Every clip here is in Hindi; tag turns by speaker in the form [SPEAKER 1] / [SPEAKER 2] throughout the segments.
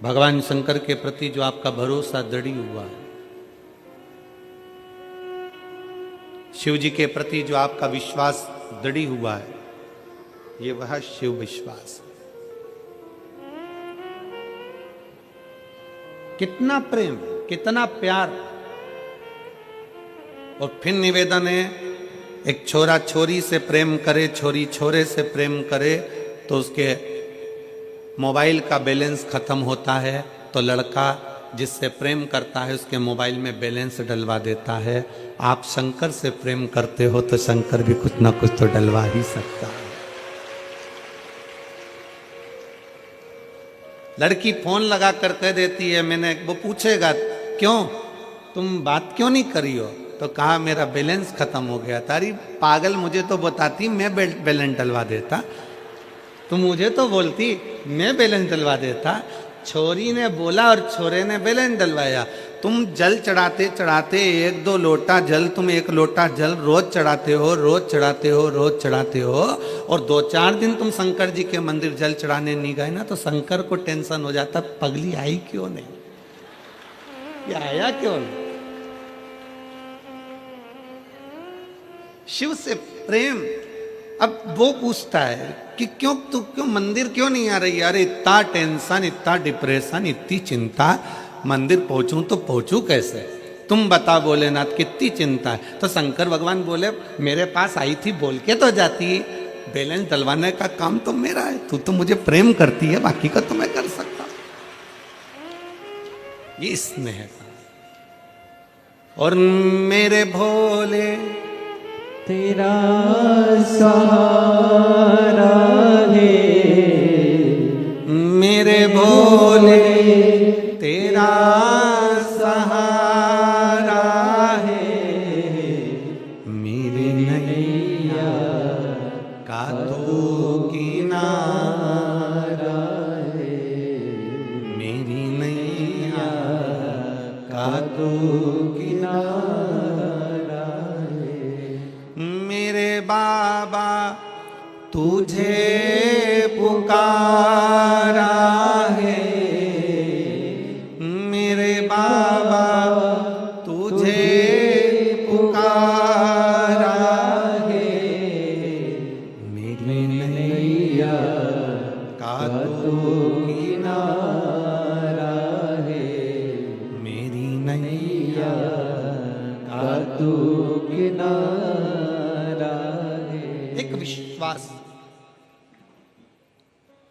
[SPEAKER 1] भगवान शंकर के प्रति जो आपका भरोसा दृढ़ हुआ है, शिव जी के प्रति जो आपका विश्वास दृढ़ हुआ है, ये वह शिव विश्वास है। कितना प्रेम, कितना प्यार। और फिर निवेदन है, एक छोरा छोरी से प्रेम करे, छोरी छोरे से प्रेम करे तो उसके मोबाइल का बैलेंस खत्म होता है, तो लड़का जिससे प्रेम करता है उसके मोबाइल में बैलेंस डलवा देता है। आप शंकर से प्रेम करते हो तो शंकर भी कुछ ना कुछ तो डलवा ही सकता है। लड़की फोन लगा कर कह देती है, मैंने, वो पूछेगा क्यों, तुम बात क्यों नहीं करी हो, तो कहा मेरा बैलेंस खत्म हो गया। तारी पागल, मुझे तो बताती, मैं बैलेंस डलवा देता। तुम मुझे तो बोलती, मैं बैलेंस डलवा देता। छोरी ने बोला और छोरे ने बैलेंस डलवाया। तुम जल चढ़ाते चढ़ाते एक दो लोटा जल, तुम एक लोटा जल रोज चढ़ाते हो, रोज चढ़ाते हो, रोज चढ़ाते हो, और 2-4 दिन तुम शंकर जी के मंदिर जल चढ़ाने नहीं गए ना, तो शंकर को टेंशन हो जाता, पगली आई क्यों नहीं, ये आया क्यों नहीं। शिव से प्रेम। अब वो पूछता है कि क्यों, तू क्यों मंदिर क्यों नहीं आ रही। अरे इतना टेंशन, इतना डिप्रेशन, इतनी चिंता, मंदिर पहुंचूं तो पहुंचूं कैसे, तुम बता भोलेनाथ, कितनी चिंता है। तो शंकर भगवान बोले, मेरे पास आई थी, बोल के तो जाती, बैलेंस डलवाने का काम तो मेरा है, तू तो मुझे प्रेम करती है, बाकी का तो मैं कर सकता। ये स्नेह का। और मेरे भोले
[SPEAKER 2] तेरा सहारा है,
[SPEAKER 1] मेरे भोले तेरा सहारा है, मेरी नैया का तू किनारा है, मेरी नैया का तू किनारा है। मेरे बाबा तुझे पुकारा है, मेरे बाबा तुझे पुकारा है, मेरी नैया का तू किनारा है, मेरी नैया का तू किनारा है। एक विश्वास।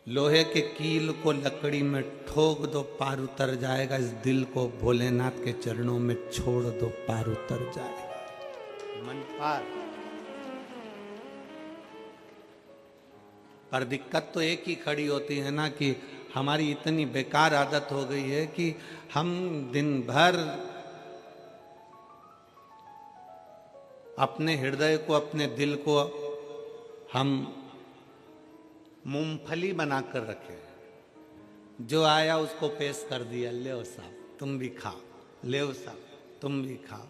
[SPEAKER 1] लोहे के कील को लकड़ी में ठोक दो, पार उतर जाएगा। इस दिल को भोलेनाथ के चरणों में छोड़ दो, पार उतर जाएगा, मन पार। पर दिक्कत तो एक ही खड़ी होती है ना, कि हमारी इतनी बेकार आदत हो गई है कि हम दिन भर अपने हृदय को, अपने दिल को हम मूंगफली बनाकर रखे। जो आया उसको पेश कर दिया, ले साहब तुम भी खाओ, ले साहब तुम भी खाओ।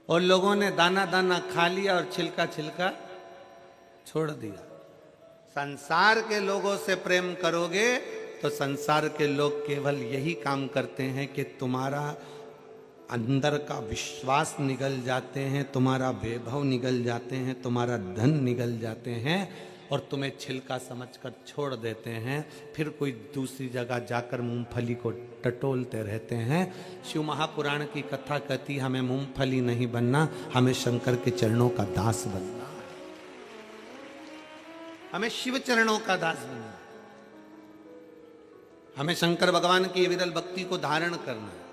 [SPEAKER 1] और लोगों ने दाना दाना खा लिया और छिलका छिलका छोड़ दिया। संसार के लोगों से प्रेम करोगे तो संसार के लोग केवल यही काम करते हैं कि तुम्हारा अंदर का विश्वास निगल जाते हैं, तुम्हारा वैभव निगल जाते हैं, तुम्हारा धन निगल जाते हैं, और तुम्हें छिलका समझकर छोड़ देते हैं। फिर कोई दूसरी जगह जाकर मूंगफली को टटोलते रहते हैं। शिव महापुराण की कथा कहती, हमें मूंगफली नहीं बनना, हमें शंकर के चरणों का दास बनना है, हमें शिव चरणों का दास बनना, हमें शंकर भगवान की विरल भक्ति को धारण करना है।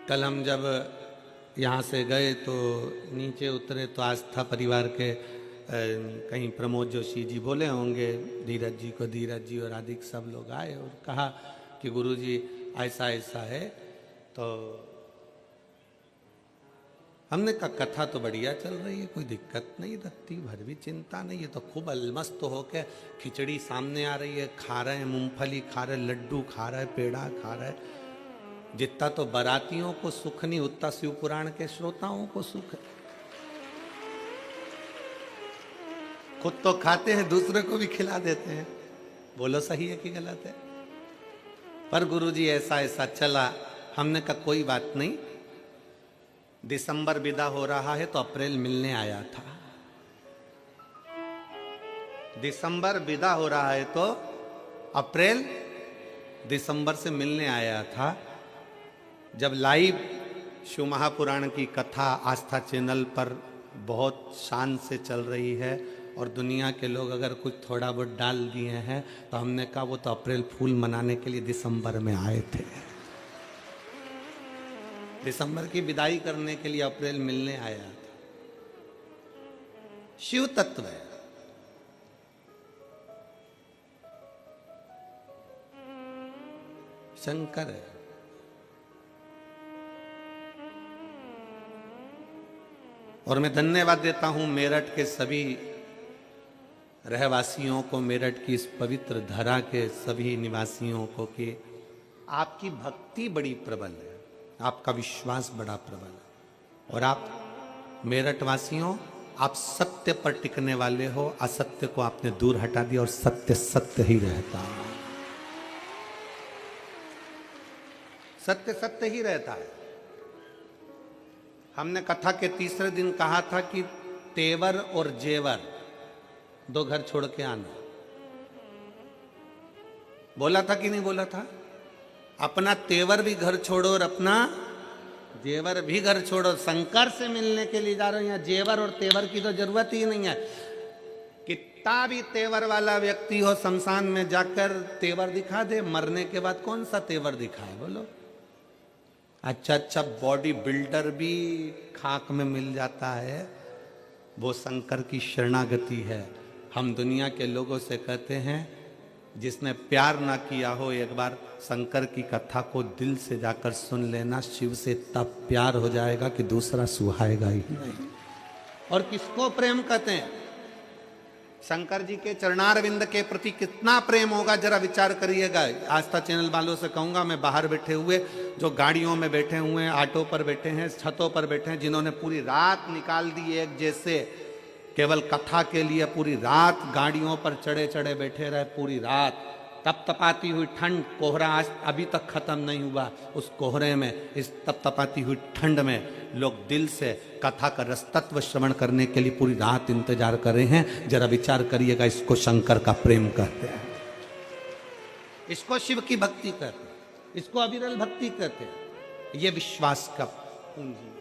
[SPEAKER 1] कल हम जब यहाँ से गए तो नीचे उतरे तो आस्था परिवार के कहीं प्रमोद जोशी जी बोले होंगे धीरज जी को, धीरज जी और आदिक सब लोग आए और कहा कि गुरुजी ऐसा ऐसा है। तो हमने कहा कथा तो बढ़िया चल रही है, कोई दिक्कत नहीं, रत्ती भर भी चिंता नहीं है, तो खूब अलमस्त होके खिचड़ी सामने आ रही है, खा रहे हैं, मूंगफली खा रहे, लड्डू खा रहे, पेड़ा खा रहे। जितना तो बारातियों को सुख नहीं, उतना शिव पुराण के श्रोताओं को सुख है। खुद तो खाते हैं, दूसरे को भी खिला देते हैं। बोलो सही है कि गलत है? पर गुरुजी ऐसा ऐसा चला। हमने कहा कोई बात नहीं, दिसंबर विदा हो रहा है तो अप्रैल मिलने आया था। दिसंबर विदा हो रहा है तो अप्रैल दिसंबर से मिलने आया था। जब लाइव शिव महापुराण की कथा आस्था चैनल पर बहुत शान से चल रही है और दुनिया के लोग अगर कुछ थोड़ा बहुत डाल दिए हैं, तो हमने कहा वो तो अप्रैल फूल मनाने के लिए दिसंबर में आए थे। दिसंबर की विदाई करने के लिए अप्रैल मिलने आया था। शिव तत्व है। शंकर है। और मैं धन्यवाद देता हूं मेरठ के सभी रहवासियों को, मेरठ की इस पवित्र धरा के सभी निवासियों को कि आपकी भक्ति बड़ी प्रबल है, आपका विश्वास बड़ा प्रबल है। और आप मेरठ वासियों, आप सत्य पर टिकने वाले हो। असत्य को आपने दूर हटा दिया और सत्य सत्य ही रहता है। सत्य सत्य ही रहता है। हमने कथा के तीसरे दिन कहा था कि तेवर और जेवर दो घर छोड़ के आना। बोला था कि नहीं बोला था? अपना तेवर भी घर छोड़ो और अपना जेवर भी घर छोड़ो। शंकर से मिलने के लिए जा रहे हो, यहाँ जेवर और तेवर की तो जरूरत ही नहीं है। कितना भी तेवर वाला व्यक्ति हो, शमशान में जाकर तेवर दिखा दे, मरने के बाद कौन सा तेवर दिखाए? बोलो। अच्छा अच्छा बॉडी बिल्डर भी खाक में मिल जाता है। वो शंकर की शरणागति है। हम दुनिया के लोगों से कहते हैं, जिसने प्यार ना किया हो, एक बार शंकर की कथा को दिल से जाकर सुन लेना। शिव से तब प्यार हो जाएगा कि दूसरा सुहाएगा ही नहीं। और किसको प्रेम कहते हैं? शंकर जी के चरणारविंद के प्रति कितना प्रेम होगा, जरा विचार करिएगा। आस्था चैनल वालों से कहूंगा, मैं बाहर बैठे हुए, जो गाड़ियों में बैठे हुए हैं, ऑटो पर बैठे हैं, छतों पर बैठे हैं, जिन्होंने पूरी रात निकाल दी एक जैसे केवल कथा के लिए, पूरी रात गाड़ियों पर चढ़े चढ़े बैठे रहे, पूरी रात तपतपाती हुई ठंड, कोहरा आज अभी तक खत्म नहीं हुआ। उस कोहरे में, इस तपतपाती हुई ठंड में लोग दिल से कथा का रसतत्व श्रवण करने के लिए पूरी रात इंतजार कर रहे हैं। जरा विचार करिएगा, इसको शंकर का प्रेम कहते हैं, इसको शिव की भक्ति कहते हैं, इसको अविरल भक्ति कहते हैं। ये विश्वास का पूंजी है।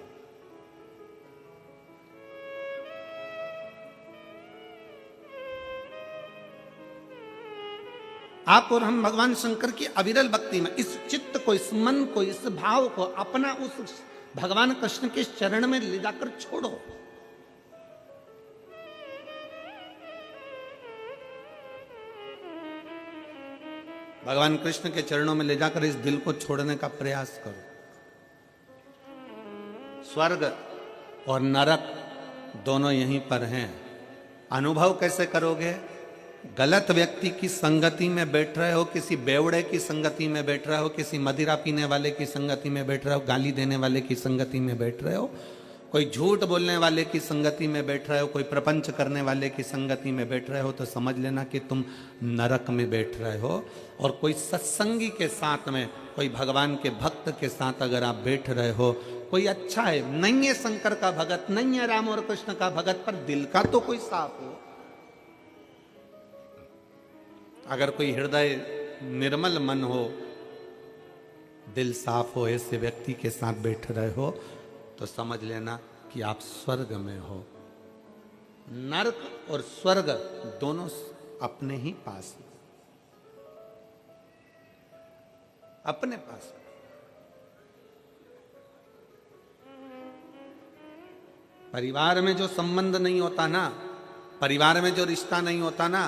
[SPEAKER 1] आप और हम भगवान शंकर की अविरल भक्ति में इस चित्त को, इस मन को, इस भाव को अपना उस भगवान कृष्ण के चरण में ले जाकर छोड़ो। भगवान कृष्ण के चरणों में ले जाकर इस दिल को छोड़ने का प्रयास करो। स्वर्ग और नरक दोनों यहीं पर हैं। अनुभव कैसे करोगे? गलत व्यक्ति की संगति में बैठ रहे हो, किसी बेवड़े की संगति में बैठ रहे हो, किसी मदिरा पीने वाले की संगति में बैठ रहे हो, गाली देने वाले की संगति में बैठ रहे हो, कोई झूठ बोलने वाले की संगति में बैठ रहे हो, कोई प्रपंच करने वाले की संगति में बैठ रहे हो, तो समझ लेना कि तुम नरक में बैठ रहे हो। और कोई सत्संगी के साथ में, कोई भगवान के भक्त के साथ अगर आप बैठ रहे हो, कोई अच्छा है, नहीं है शंकर का भगत, नहीं है राम और कृष्ण का भगत, पर दिल का तो कोई साफ हो। अगर कोई हृदय निर्मल मन हो, दिल साफ हो, ऐसे व्यक्ति के साथ बैठ रहे हो, तो समझ लेना कि आप स्वर्ग में हो। नरक और स्वर्ग दोनों अपने ही पास हैं, अपने पास। परिवार में जो संबंध नहीं होता ना, परिवार में जो रिश्ता नहीं होता ना,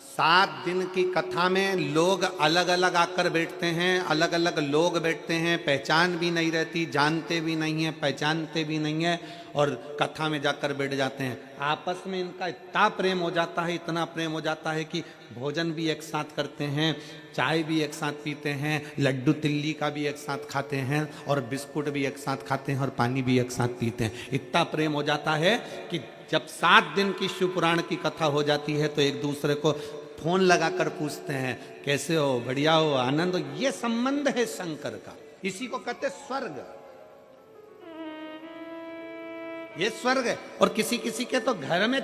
[SPEAKER 1] 7 दिन की कथा में लोग अलग अलग आकर बैठते हैं, अलग अलग लोग बैठते हैं, पहचान भी नहीं रहती, जानते भी नहीं है, पहचानते भी नहीं है, और कथा में जाकर बैठ जाते हैं। आपस में इनका इतना प्रेम हो जाता है, इतना प्रेम हो जाता है कि भोजन भी एक साथ करते हैं, चाय भी एक साथ पीते हैं, लड्डू तिल्ली का भी एक साथ खाते हैं, और बिस्कुट भी एक साथ खाते हैं, और पानी भी एक साथ पीते हैं। इतना प्रेम हो जाता है कि जब 7 दिन की शिव पुराण की कथा हो जाती है तो एक दूसरे को फोन लगाकर पूछते हैं, कैसे हो, बढ़िया हो, आनंद हो। ये संबंध है शंकर का, इसी को कहते स्वर्ग। ये स्वर्ग है। और किसी किसी के तो घर में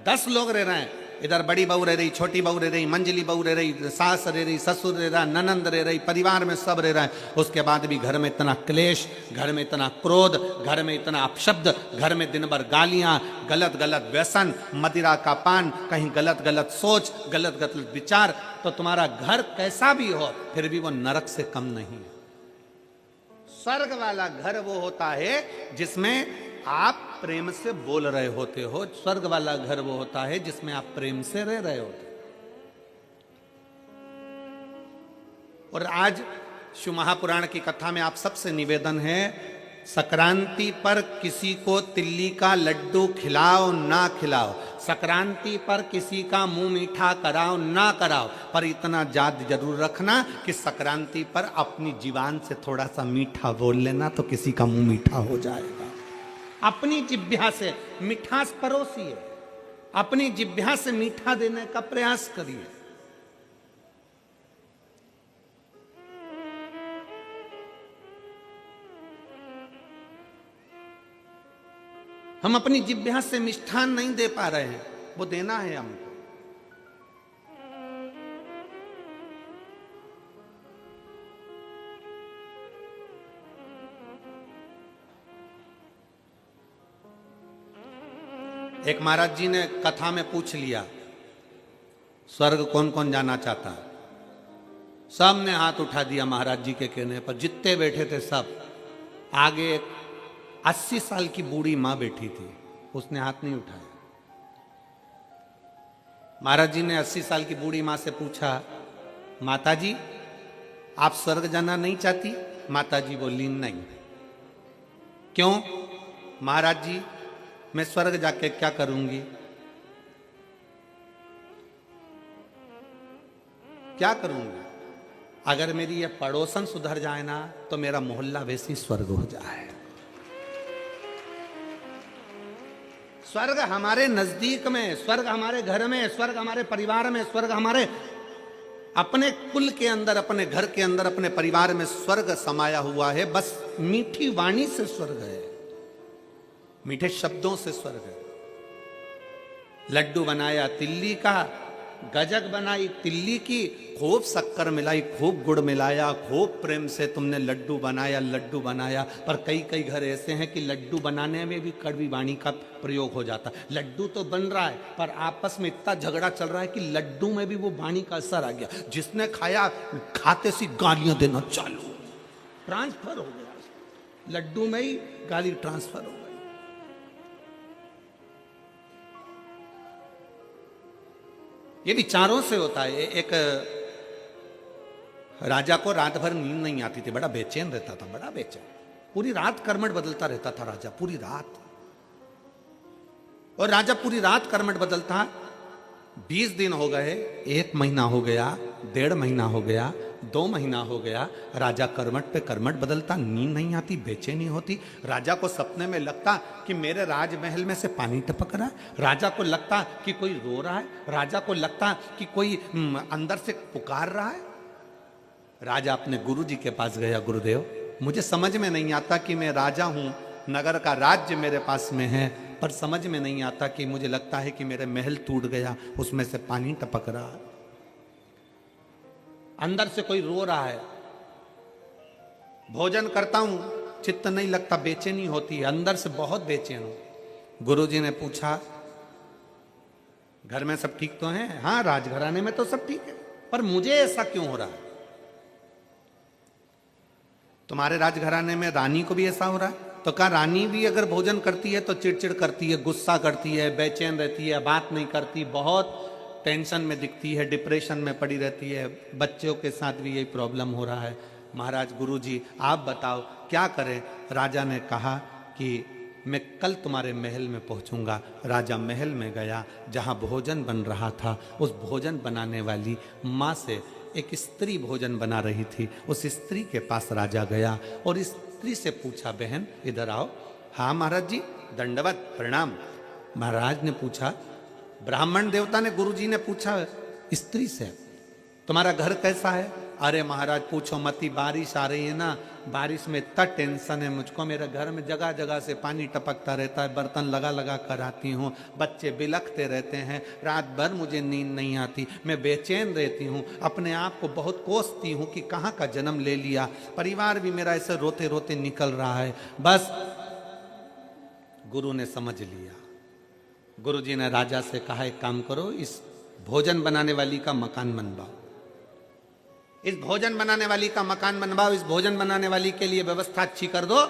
[SPEAKER 1] 10 लोग रह रहे हैं, इधर बड़ी बहू रह रही, छोटी बहू रह रही, मंजली बहू रह रही, सास रह रही, ससुर रह रहा, ननंद रह रही, परिवार में सब रह रहा है। उसके बाद भी घर में इतना क्लेश, घर में इतना क्रोध, घर में इतना अपशब्द, घर में दिन भर गालियां, गलत गलत व्यसन, मदिरा का पान, कहीं गलत गलत सोच, गलत गलत विचार। तो तुम्हारा घर कैसा भी हो फिर भी वो नरक से कम नहीं है। स्वर्ग वाला घर वो होता है जिसमें आप प्रेम से बोल रहे होते हो। स्वर्ग वाला घर वो होता है जिसमें आप प्रेम से रह रहे होते हो। और आज शिव महापुराण की कथा में आप सबसे निवेदन है, संक्रांति पर किसी को तिल्ली का लड्डू खिलाओ ना खिलाओ, संक्रांति पर किसी का मुंह मीठा कराओ ना कराओ, पर इतना याद जरूर रखना कि संक्रांति पर अपनी जीवान से थोड़ा सा मीठा बोल लेना तो किसी का मुंह मीठा हो जाएगा। अपनी जिह्वा से मिठास परोसिए, अपनी जिह्वा से मीठा देने का प्रयास करिए। हम अपनी जिह्वा से मिष्ठान नहीं दे पा रहे हैं, वो देना है हमको। एक महाराज जी ने कथा में पूछ लिया, स्वर्ग कौन कौन जाना चाहता है? सब ने हाथ उठा दिया महाराज जी के कहने पर, जितने बैठे थे सब। आगे एक 80 साल की बूढ़ी मां बैठी थी, उसने हाथ नहीं उठाया। महाराज जी ने 80 साल की बूढ़ी मां से पूछा, माता जी आप स्वर्ग जाना नहीं चाहती? माता जी बोली नहीं। क्यों? महाराज जी मैं स्वर्ग जाके क्या करूंगी? क्या करूंगी? अगर मेरी ये पड़ोसन सुधर जाए ना तो मेरा मोहल्ला वैसी स्वर्ग हो जाए। स्वर्ग हमारे नजदीक में, स्वर्ग हमारे घर में, स्वर्ग हमारे परिवार में, स्वर्ग हमारे अपने कुल के अंदर, अपने घर के अंदर, अपने परिवार में स्वर्ग समाया हुआ है। बस मीठी वाणी से स्वर्ग है, मीठे शब्दों से स्वर्ग है। लड्डू बनाया तिल्ली का, गजक बनाई तिल्ली की, खूब शक्कर मिलाई, खूब गुड़ मिलाया, खूब प्रेम से तुमने लड्डू बनाया। पर कई कई घर ऐसे हैं कि लड्डू बनाने में भी कड़वी वाणी का प्रयोग हो जाता है। लड्डू तो बन रहा है पर आपस में इतना झगड़ा चल रहा है कि लड्डू में भी वो वाणी का असर आ गया। जिसने खाया खाते सी गालियां देना चालू, ट्रांसफर हो गया, लड्डू में ही गाली ट्रांसफर हो गई। ये विचारों से होता है। एक राजा को रात भर नींद नहीं आती थी, बड़ा बेचैन रहता था, बड़ा बेचैन, पूरी रात कर्मठ बदलता रहता था राजा, पूरी रात। और राजा पूरी रात कर्मठ बदलता। 20 दिन हो गए, 1 महीना हो गया, 1.5 महीना हो गया, 2 महीना हो गया, राजा कर्मठ पे कर्मठ बदलता, नींद नहीं आती, बेचैनी होती। राजा को सपने में लगता कि मेरे राजमहल में से पानी टपक रहा है, राजा को लगता कि कोई रो रहा है, राजा को लगता कि कोई अंदर से पुकार रहा है। राजा अपने गुरु जी के पास गया, गुरुदेव मुझे समझ में नहीं आता कि मैं राजा हूं, नगर का राज्य मेरे पास में है, पर समझ में नहीं आता कि मुझे लगता है कि मेरे महल टूट गया, उसमें से पानी टपक रहा है, अंदर से कोई रो रहा है, भोजन करता हूं चित्त नहीं लगता, बेचैनी होती है, अंदर से बहुत बेचैन हूं। गुरुजी ने पूछा, घर में सब ठीक तो हैं? हाँ, राजघराने में तो सब ठीक है, पर मुझे ऐसा क्यों हो रहा है? तुम्हारे राजघराने में रानी को भी ऐसा हो रहा है? तो कहा रानी भी अगर भोजन करती है तो चिड़चिड़ करती है, गुस्सा करती है, बेचैन रहती है, बात नहीं करती, बहुत टेंशन में दिखती है, डिप्रेशन में पड़ी रहती है, बच्चों के साथ भी यही प्रॉब्लम हो रहा है। महाराज गुरुजी आप बताओ क्या करें। राजा ने कहा कि मैं कल तुम्हारे महल में पहुंचूंगा। राजा महल में गया, जहां भोजन बन रहा था उस भोजन बनाने वाली माँ से, एक स्त्री भोजन बना रही थी, उस स्त्री के पास राजा गया और इस स्त्री से पूछा, बहन इधर आओ। हाँ महाराज जी, दंडवत प्रणाम। महाराज ने पूछा, ब्राह्मण देवता ने, गुरुजी ने पूछा स्त्री से, तुम्हारा घर कैसा है? अरे महाराज पूछो मत ही, बारिश आ रही है ना, बारिश में इतना टेंशन है मुझको, मेरे घर में जगह जगह से पानी टपकता रहता है, बर्तन लगा लगा कर आती हूँ, बच्चे बिलखते रहते हैं, रात भर मुझे नींद नहीं आती, मैं बेचैन रहती हूँ, अपने आप को बहुत कोसती हूँ कि कहाँ का जन्म ले लिया, परिवार भी मेरा ऐसे रोते रोते निकल रहा है। बस गुरु ने समझ लिया। गुरुजी ने राजा से कहा, एक काम करो, इस भोजन बनाने वाली का मकान बनवाओ, इस भोजन बनाने वाली का मकान बनवाओ, इस भोजन बनाने वाली के लिए व्यवस्था अच्छी कर दो,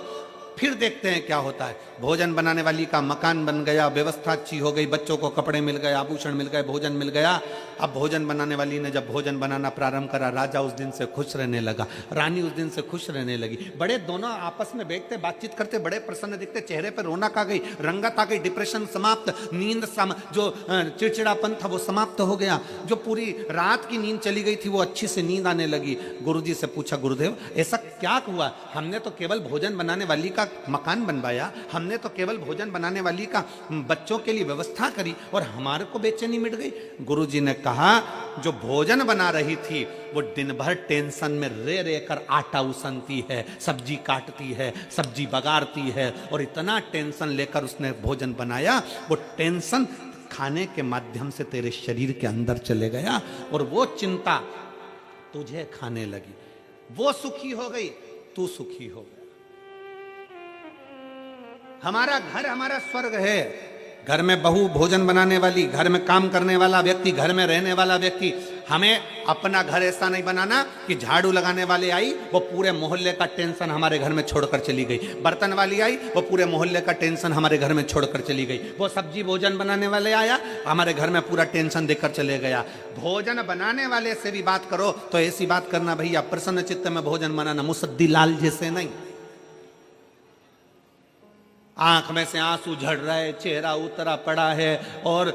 [SPEAKER 1] फिर देखते हैं क्या होता है। भोजन बनाने वाली का मकान बन गया, व्यवस्था अच्छी हो गई, बच्चों को कपड़े मिल गए, आभूषण मिल गए, भोजन मिल गया। अब भोजन बनाने वाली ने जब भोजन बनाना प्रारंभ करा, राजा उस दिन से खुश रहने लगा, रानी उस दिन से खुश रहने लगी। बड़े दोनों आपस में बैठते बातचीत करते, बड़े प्रसन्न दिखते, चेहरे पर रौनक आ गई, रंगत आ गई, डिप्रेशन समाप्त, नींद जो चिड़चिड़ापन था वो समाप्त हो गया, जो पूरी रात की नींद चली गई थी वो अच्छी से नींद आने लगी। गुरुजी से पूछा, गुरुदेव ऐसा क्या हुआ? हमने तो केवल भोजन बनाने वाली का मकान बनवाया, हमने तो केवल भोजन बनाने वाली का बच्चों के लिए व्यवस्था करी और हमारे को बेचैनी मिट गई। गुरुजी ने कहा, जो भोजन बना रही थी वो दिन भर टेंशन में रे रे कर आटा उसनती है, सब्जी काटती है, सब्जी बगाड़ती है, और इतना टेंशन लेकर उसने भोजन बनाया, वो टेंशन खाने के माध्यम से तेरे शरीर के अंदर चले गया और वो चिंता तुझे खाने लगी। वो सुखी हो गई, तू सुखी हो गया। हमारा घर हमारा स्वर्ग है। घर में बहू भोजन बनाने वाली, घर में काम करने वाला व्यक्ति, घर में रहने वाला व्यक्ति, हमें अपना घर ऐसा नहीं बनाना कि झाड़ू लगाने वाले आई वो पूरे मोहल्ले का टेंशन हमारे घर में छोड़कर चली गई, बर्तन वाली आई वो पूरे मोहल्ले का टेंशन हमारे घर में छोड़कर चली गई, वो सब्जी भोजन बनाने वाले आया हमारे घर में पूरा टेंशन देकर चले गया। भोजन बनाने वाले से भी बात करो तो ऐसी बात करना, भैया प्रसन्न चित्त में भोजन बनाना, मुसद्दी लाल जैसे नहीं। आंख में से आंसू झड़ रहा है, चेहरा उतरा पड़ा है और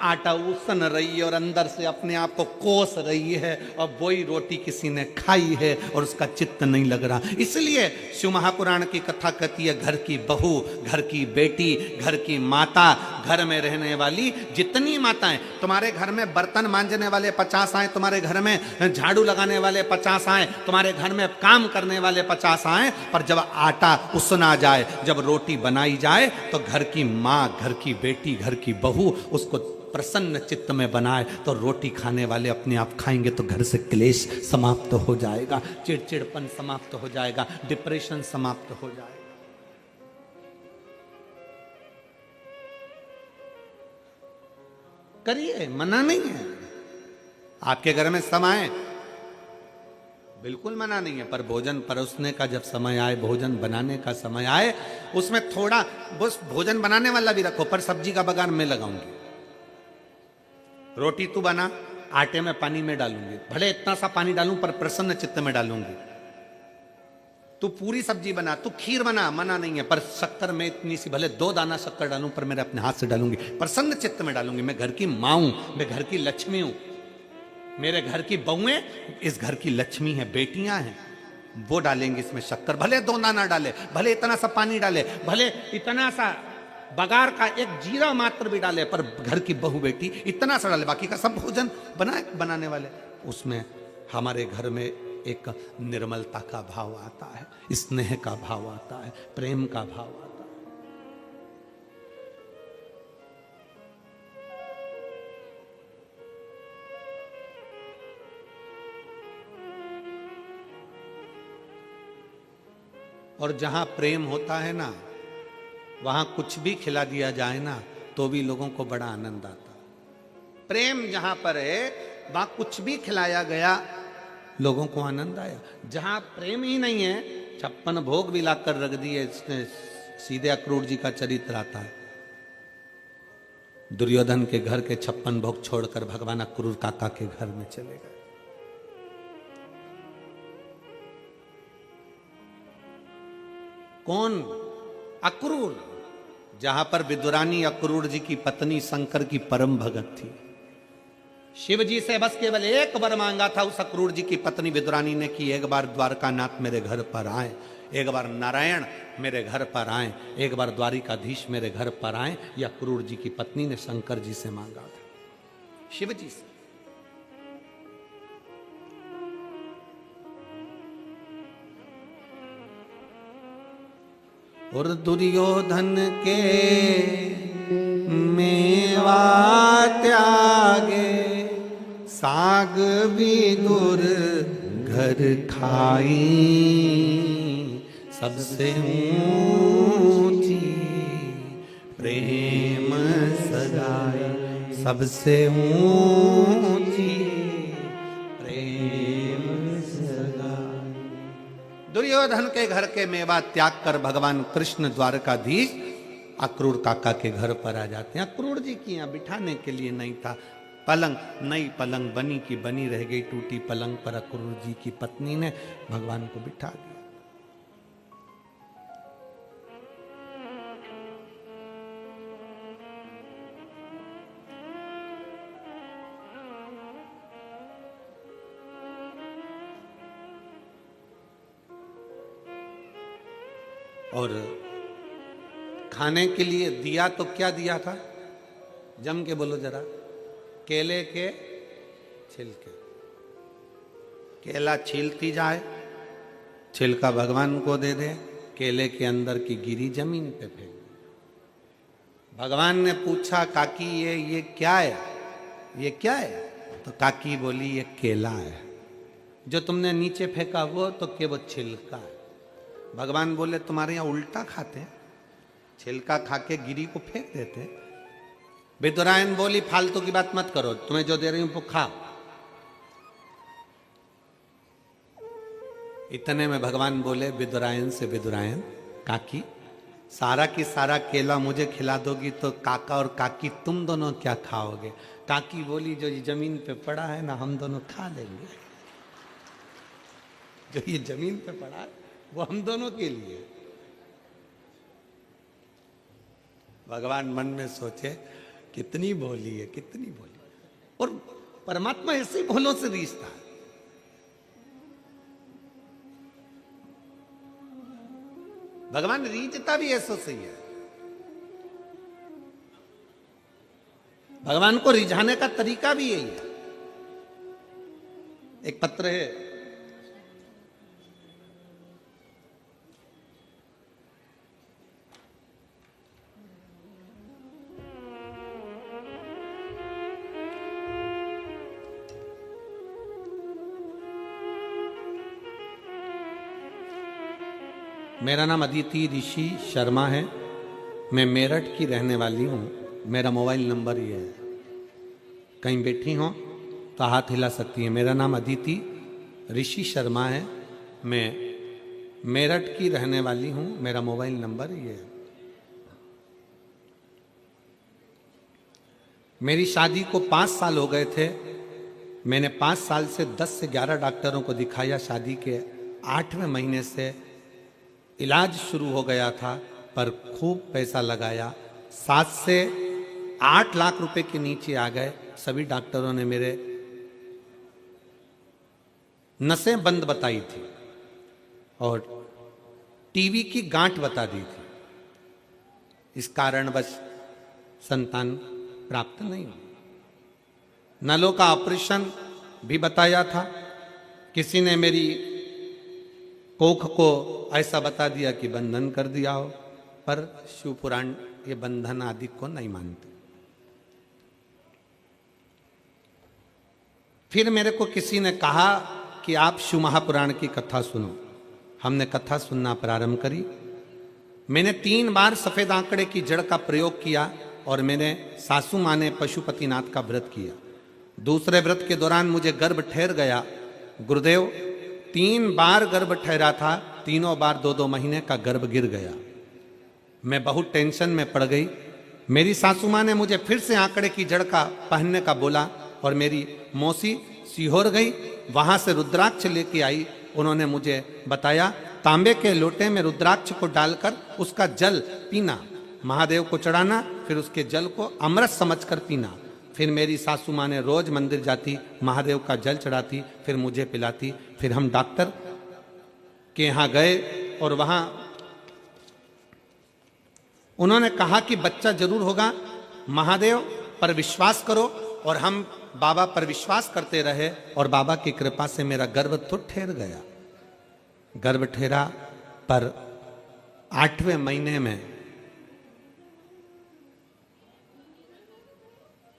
[SPEAKER 1] आटा उसन रही है और अंदर से अपने आप को कोस रही है और वही रोटी किसी ने खाई है और उसका चित्त नहीं लग रहा। इसलिए शिव महापुराण की कथा कहती है, घर की बहू, घर की बेटी, घर की माता, घर में रहने वाली जितनी माताएं, तुम्हारे घर में बर्तन मांजने वाले 50 आए, तुम्हारे घर में झाड़ू लगाने वाले 50 आए, तुम्हारे घर में काम करने वाले 50 आए, पर जब आटा उसना जाए, जब रोटी बनाई जाए तो घर की माँ, घर की बेटी, घर की बहू उसको प्रसन्न चित्त में बनाए तो रोटी खाने वाले अपने आप खाएंगे तो घर से क्लेश समाप्त हो जाएगा, चिड़चिड़पन समाप्त हो जाएगा, डिप्रेशन समाप्त हो जाएगा। करिए, मना नहीं है। आपके घर में समय बिल्कुल मना नहीं है, पर भोजन परोसने का जब समय आए, भोजन बनाने का समय आए, उसमें थोड़ा बस भोजन बनाने वाला भी रखो, पर सब्जी का बघार मैं लगाऊंगी, रोटी तू बना, आटे में पानी में डालूंगी, भले इतना सा पानी डालूं पर प्रसन्न चित्त में डालूंगी। तू पूरी सब्जी बना, तू खीर बना, मना नहीं है, पर शक्कर में इतनी सी, भले 2 दाना शक्कर डालूं पर मेरे अपने हाथ से डालूंगी, प्रसन्न चित्त में डालूंगी। मैं घर की माँ हूं, मैं घर की लक्ष्मी हूं, मेरे घर की बहुएं इस घर की लक्ष्मी है, बेटियां हैं, वो डालेंगे इसमें शक्कर, भले 2 दाना डाले, भले इतना सा पानी डाले, भले इतना सा बगार का एक जीरा मात्र भी डाले, पर घर की बहू बेटी इतना सा डाले, बाकी का सब भोजन बनाने वाले। उसमें हमारे घर में एक निर्मलता का भाव आता है, स्नेह का भाव आता है, प्रेम का भाव आता है। और जहां प्रेम होता है ना, वहां कुछ भी खिला दिया जाए ना तो भी लोगों को बड़ा आनंद आता है। प्रेम जहां पर है वहां कुछ भी खिलाया गया लोगों को आनंद आया। जहां प्रेम ही नहीं है, 56 भोग भी लाकर रख दिए, सीधे अक्रूर जी का चरित्र आता है। दुर्योधन के घर के 56 भोग छोड़कर भगवान अक्रूर काका के घर में चले गए। कौन? अक्रूर, जहां पर विदुरानी अक्रूर जी की पत्नी शंकर की परम भगत थी। शिव जी से बस केवल एक वर मांगा था उस अक्रूर जी की पत्नी विदुरानी ने कि एक बार द्वारकानाथ मेरे घर पर आए, एक बार नारायण मेरे घर पर आए, एक बार द्वारिकाधीश मेरे घर पर आए। यह अक्रूर जी की पत्नी ने शंकर जी से मांगा था, शिव जी से। और दुर्योधन के मेवा त्यागे, साग भी दूर घर खाई, सबसे ऊंची प्रेम सगाई, सबसे ऊंची प्रेम सगाई। दुर्योधन के घर के मेवा त्याग कर भगवान कृष्ण द्वारकाधीश अक्रूर काका के घर पर आ जाते हैं। अक्रूर जी की यहाँ बिठाने के लिए नहीं था पलंग, नई पलंग बनी की बनी रह गई। टूटी पलंग पर अक्रूर जी की पत्नी ने भगवान को बिठा दिया। और खाने के लिए दिया तो क्या दिया था? जम के बोलो जरा। केले के छिलके। केला छीलती जाए, छिलका भगवान को दे दे, केले के अंदर की गिरी जमीन पे फेंक। भगवान ने पूछा काकी ये क्या है, ये क्या है? तो काकी बोली ये केला है। जो तुमने नीचे फेंका वो तो केवल छिलका है। भगवान बोले तुम्हारे यहाँ उल्टा खाते हैं, छिलका खा के गिरी को फेंक देते। विदुरायन बोली फालतू की बात मत करो, तुम्हें जो दे रही हूं वो खाओ। इतने में भगवान बोले विदुरायन से, विदुरायन काकी सारा की सारा केला मुझे खिला दोगी तो काका और काकी तुम दोनों क्या खाओगे? काकी बोली जो ये जमीन पे पड़ा है ना हम दोनों खा लेंगे। जो ये जमीन पे पड़ा है वो हम दोनों के लिए। भगवान मन में सोचे कितनी भोली है, कितनी भोली। और परमात्मा ऐसे भोलों से रिश्ता है। भगवान रीझता भी ऐसो से ही है। भगवान को रिझाने का तरीका भी यही है। एक पत्र है, मेरा नाम अदिति ऋषि शर्मा है, मैं मेरठ की रहने वाली हूँ। मेरा मोबाइल नंबर ये है, कहीं बैठी हो तो हाथ हिला सकती है। मेरा नाम अदिति ऋषि शर्मा है, मैं मेरठ की रहने वाली हूँ। मेरा मोबाइल नंबर ये है। मेरी शादी को 5 साल हो गए थे। मैंने 5 साल से 10 से 11 डॉक्टरों को दिखाया। शादी के 8वें महीने से इलाज शुरू हो गया था, पर खूब पैसा लगाया। 7 से 8 लाख रुपए के नीचे आ गए। सभी डॉक्टरों ने मेरे नसें बंद बताई थी और टीबी की गांठ बता दी थी। इस कारण बस संतान प्राप्त नहीं हुई। नलों का ऑपरेशन भी बताया था। किसी ने मेरी कोख को ऐसा बता दिया कि बंधन कर दिया हो, पर शिव पुराण ये बंधन आदि को नहीं मानते। फिर मेरे को किसी ने कहा कि आप शिव महापुराण की कथा सुनो। हमने कथा सुनना प्रारंभ करी। मैंने 3 बार सफेद आंकड़े की जड़ का प्रयोग किया और मैंने सासू माँ ने पशुपतिनाथ का व्रत किया। दूसरे व्रत के दौरान मुझे गर्भ ठहर गया। गुरुदेव 3 बार गर्भ ठहरा था, तीनों बार 2-2 महीने का गर्भ गिर गया। मैं बहुत टेंशन में पड़ गई। मेरी सासू माँ ने मुझे फिर से आंकड़े की जड़ का पहनने का बोला और मेरी मौसी सीहोर गई, वहां से रुद्राक्ष लेके आई। उन्होंने मुझे बताया तांबे के लोटे में रुद्राक्ष को डालकर उसका जल पीना, महादेव को चढ़ाना, फिर उसके जल को अमृत समझकर पीना। फिर मेरी सासू माँ ने रोज मंदिर जाती, महादेव का जल चढ़ाती, फिर मुझे पिलाती। फिर हम डॉक्टर के यहाँ गए और वहाँ उन्होंने कहा कि बच्चा जरूर होगा, महादेव पर विश्वास करो। और हम बाबा पर विश्वास करते रहे और बाबा की कृपा से मेरा गर्भ तो ठहर गया। गर्भ ठहरा पर 8वें महीने में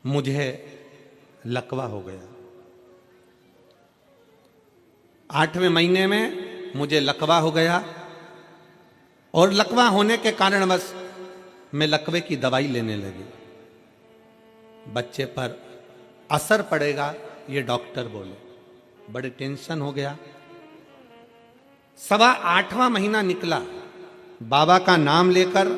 [SPEAKER 1] मुझे लकवा हो गया। 8वें महीने में मुझे लकवा हो गया और लकवा होने के कारण बस मैं लकवे की दवाई लेने लगी। बच्चे पर असर पड़ेगा ये डॉक्टर बोले, बड़े टेंशन हो गया। 8वां महीना निकला, बाबा का नाम लेकर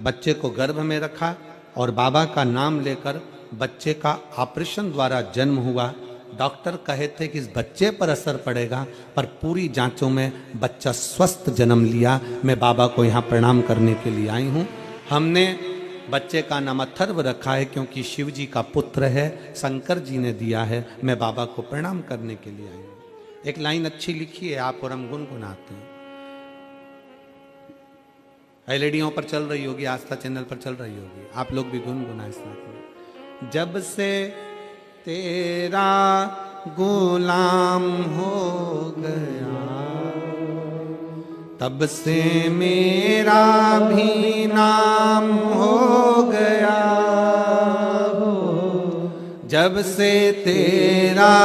[SPEAKER 1] बच्चे को गर्भ में रखा और बाबा का नाम लेकर बच्चे का ऑपरेशन द्वारा जन्म हुआ। डॉक्टर कहे थे कि इस बच्चे पर असर पड़ेगा, पर पूरी जांचों में बच्चा स्वस्थ जन्म लिया। मैं बाबा को यहाँ प्रणाम करने के लिए आई हूँ। हमने बच्चे का नाम अथर्व रखा है क्योंकि शिव जी का पुत्र है, शंकर जी ने दिया है। मैं बाबा को प्रणाम करने के लिए आई हूँ। एक लाइन अच्छी लिखी है आप और हम गुनगुनाते हैं। एलईडीओं पर चल रही होगी, आस्था चैनल पर चल रही होगी, आप लोग भी गुनगुनाएं साथ में। जब से तेरा गुलाम हो गया, तब से मेरा भी नाम हो गया। जब से तेरा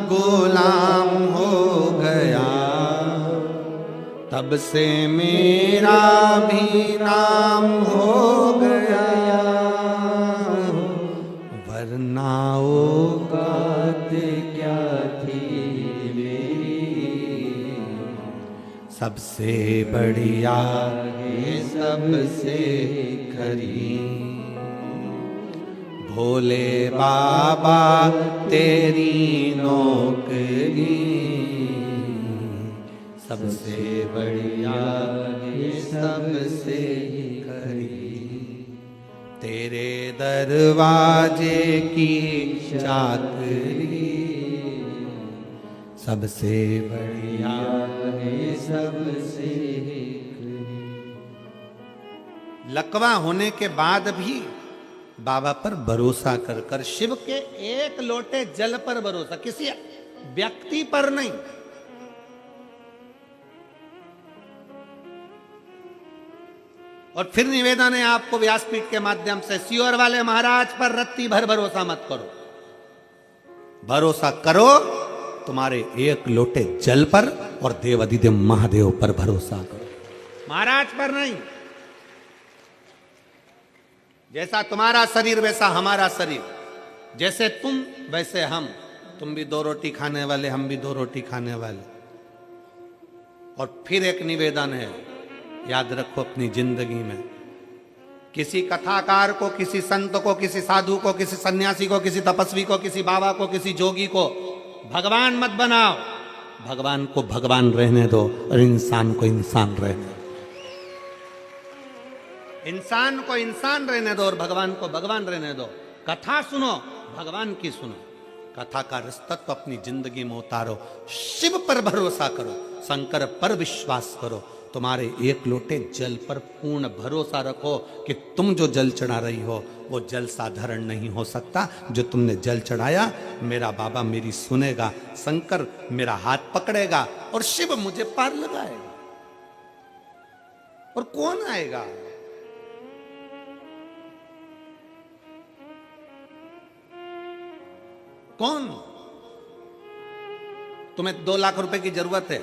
[SPEAKER 1] गुलाम हो गया, तब से मेरा भी नाम हो गया। वरना औकात क्या थी मेरी, सबसे बढ़िया ये सबसे खरी। भोले बाबा तेरी नौकरी, सबसे बढ़िया ये सबसे खरी। तेरे दरवाजे की चाकरी, सबसे बढ़िया ये सबसे खरी। लकवा होने के बाद भी बाबा पर भरोसा कर कर, शिव के एक लोटे जल पर भरोसा, किसी व्यक्ति पर नहीं। और फिर निवेदन है आपको व्यासपीठ के माध्यम से, सीहोर वाले महाराज पर रत्ती भर भरोसा मत करो। भरोसा करो तुम्हारे एक लोटे जल पर और देव अधिदेव महादेव पर भरोसा करो, महाराज पर नहीं। जैसा तुम्हारा शरीर वैसा हमारा शरीर, जैसे तुम वैसे हम। तुम भी 2 रोटी खाने वाले, हम भी 2 रोटी खाने वाले। और फिर एक निवेदन है, याद रखो अपनी जिंदगी में, किसी कथाकार को, किसी संत को, किसी साधु को, किसी सन्यासी को, किसी तपस्वी को, किसी बाबा को, किसी जोगी को भगवान मत बनाओ। भगवान को भगवान रहने दो और इंसान को इंसान रहने दो। इंसान को इंसान रहने दो और भगवान को भगवान रहने दो। कथा सुनो, भगवान की सुनो। कथा का रसतत्व अपनी जिंदगी में उतारो। शिव पर भरोसा करो, शंकर पर विश्वास करो। तुम्हारे एक लोटे जल पर पूर्ण भरोसा रखो कि तुम जो जल चढ़ा रही हो वो जल साधारण नहीं हो सकता। जो तुमने जल चढ़ाया, मेरा बाबा मेरी सुनेगा, शंकर मेरा हाथ पकड़ेगा और शिव मुझे पार लगाएगा। और कौन आएगा? कौन? तुम्हें 2 लाख रुपए की जरूरत है,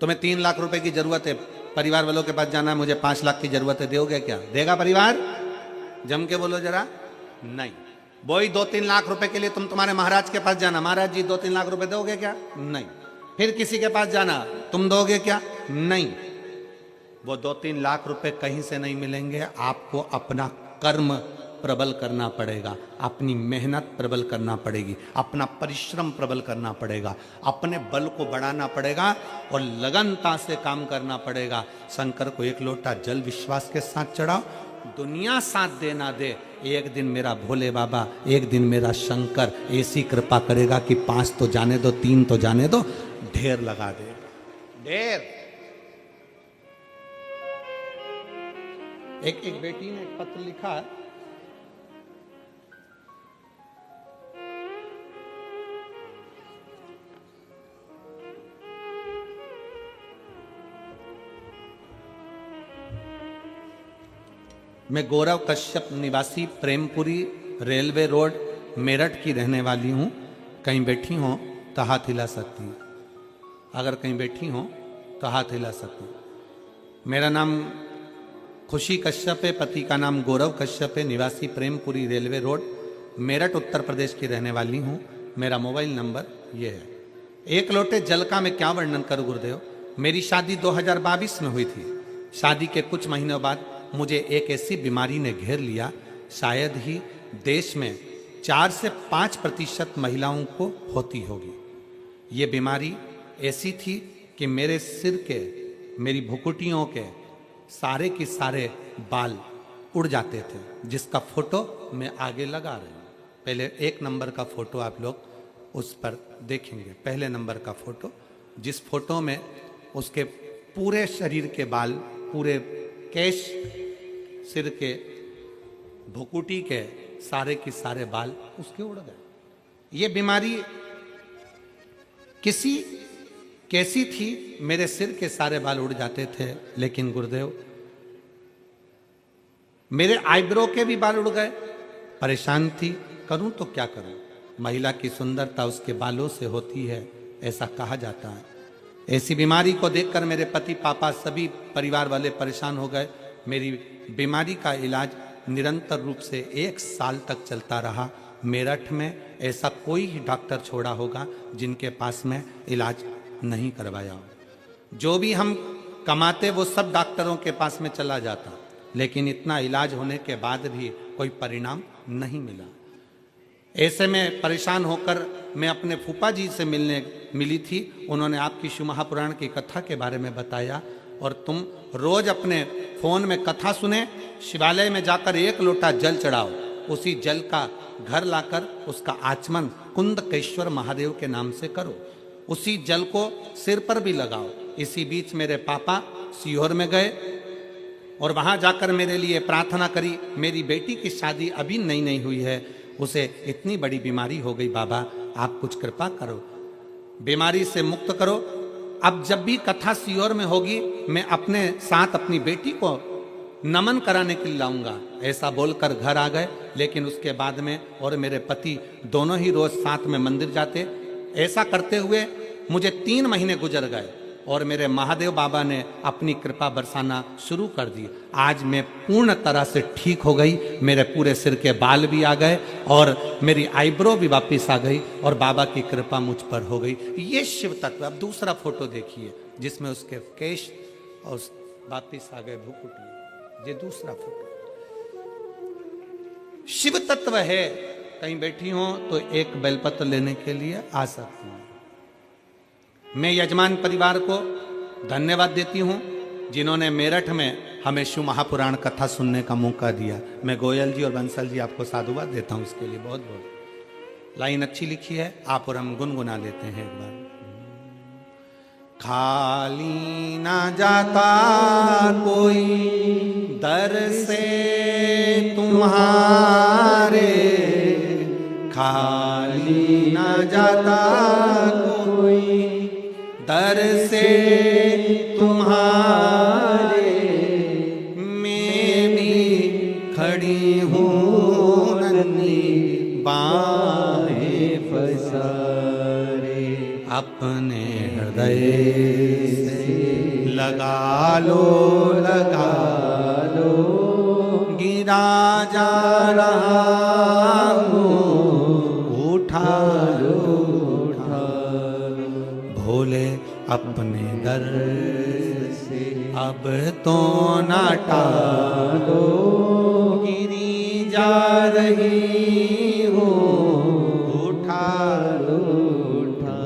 [SPEAKER 1] तुम्हें 3 लाख रुपए की जरूरत है, परिवार वालों के पास जाना है, मुझे 5 लाख की जरूरत है, दोगे क्या? देगा परिवार? जम के बोलो जरा। नहीं। वही 2-3 लाख रुपए के लिए तुम तुम्हारे महाराज के पास जाना, महाराज जी 2-3 लाख रुपए दोगे क्या? नहीं। फिर किसी के पास जाना, तुम दोगे क्या? नहीं। वो 2-3 लाख रुपए कहीं से नहीं मिलेंगे। आपको अपना कर्म प्रबल करना पड़ेगा, अपनी मेहनत प्रबल करना पड़ेगी, अपना परिश्रम प्रबल करना पड़ेगा, अपने बल को बढ़ाना पड़ेगा और लगनता से काम करना पड़ेगा। शंकर को एक लोटा जल विश्वास के साथ चढ़ाओ, दुनिया साथ दे ना दे, एक दिन मेरा भोले बाबा, एक दिन मेरा शंकर ऐसी कृपा करेगा कि 5 तो जाने दो, 3 तो जाने दो, ढेर लगा दे, ढेर। एक बेटी ने एक पत्र लिखा, मैं गौरव कश्यप निवासी प्रेमपुरी रेलवे रोड मेरठ की रहने वाली हूँ। कहीं बैठी हो तो हाथ हिला सकती है, अगर कहीं बैठी हो तो हाथ हिला सकती है। मेरा नाम खुशी कश्यप है, पति का नाम गौरव कश्यप है, निवासी प्रेमपुरी रेलवे रोड मेरठ उत्तर प्रदेश की रहने वाली हूँ। मेरा मोबाइल नंबर ये है। एक लोटे जल का मैं क्या वर्णन करूँ गुरुदेव। मेरी शादी 2022 में हुई थी। शादी के कुछ महीनों बाद मुझे एक ऐसी बीमारी ने घेर लिया, शायद ही देश में 4 से 5% महिलाओं को होती होगी। ये बीमारी ऐसी थी कि मेरे सिर के, मेरी भुकुटियों के सारे के सारे बाल उड़ जाते थे, जिसका फोटो मैं आगे लगा रही हूँ। पहले 1 नंबर का फोटो आप लोग उस पर देखेंगे। पहले नंबर का फोटो, जिस फोटो में उसके पूरे शरीर के बाल, पूरे केश, सिर के, भुकुटी के सारे के सारे बाल उसके उड़ गए। ये बीमारी कैसी थी, मेरे सिर के सारे बाल उड़ जाते थे, लेकिन गुरुदेव मेरे आईब्रो के भी बाल उड़ गए। परेशान थी, करूं तो क्या करूं। महिला की सुंदरता उसके बालों से होती है, ऐसा कहा जाता है। ऐसी बीमारी को देखकर मेरे पति, पापा, सभी परिवार वाले परेशान हो गए। मेरी बीमारी का इलाज निरंतर रूप से 1 साल तक चलता रहा। मेरठ में ऐसा कोई ही डॉक्टर छोड़ा होगा जिनके पास में इलाज नहीं करवाया हो। जो भी हम कमाते वो सब डॉक्टरों के पास में चला जाता, लेकिन इतना इलाज होने के बाद भी कोई परिणाम नहीं मिला। ऐसे में परेशान होकर मैं अपने फूफा जी से मिली थी। उन्होंने आपकी शिव महापुराण की कथा के बारे में बताया, और तुम रोज अपने फोन में कथा सुने, शिवालय में जाकर 1 लोटा जल चढ़ाओ, उसी जल का घर लाकर उसका आचमन कुंदकेश्वर महादेव के नाम से करो, उसी जल को सिर पर भी लगाओ। इसी बीच मेरे पापा सीहोर में गए और वहां जाकर मेरे लिए प्रार्थना करी। मेरी बेटी की शादी अभी नहीं हुई है, उसे इतनी बड़ी बीमारी हो गई, बाबा आप कुछ कृपा करो, बीमारी से मुक्त करो। अब जब भी कथा सीहोर में होगी, मैं अपने साथ अपनी बेटी को नमन कराने के लिए लाऊंगा, ऐसा बोलकर घर आ गए। लेकिन उसके बाद में और मेरे पति दोनों ही रोज साथ में मंदिर जाते। ऐसा करते हुए मुझे 3 महीने गुजर गए और मेरे महादेव बाबा ने अपनी कृपा बरसाना शुरू कर दी। आज मैं पूर्ण तरह से ठीक हो गई, मेरे पूरे सिर के बाल भी आ गए और मेरी आईब्रो भी वापस आ गई और बाबा की कृपा मुझ पर हो गई। ये शिव तत्व। अब दूसरा फोटो देखिए जिसमें उसके केश और वापस आ गए भुकुटी। ये दूसरा फोटो शिव तत्व है। कहीं बैठी हो तो एक बेलपत्र लेने के लिए आ सकती हूँ। मैं यजमान परिवार को धन्यवाद देती हूँ जिन्होंने मेरठ में हमें शिव महापुराण कथा सुनने का मौका दिया। मैं गोयल जी और बंसल जी आपको साधुवाद देता हूँ उसके लिए बहुत बहुत। लाइन अच्छी लिखी है, आप और हम गुनगुना लेते हैं एक बार। खाली ना जाता कोई दर से तुम्हारे, खाली ना जाता कोई दर से तुम्हारे, मैं भी खड़ी हूँ नन्ही बाहें पसारे, अपने हृदय से लगा लो गिरा जा रहा हूँ, उठा लो भोले अपने दर से अब तो ना टालो, गिरी जा रही हो, उठा लो, उठा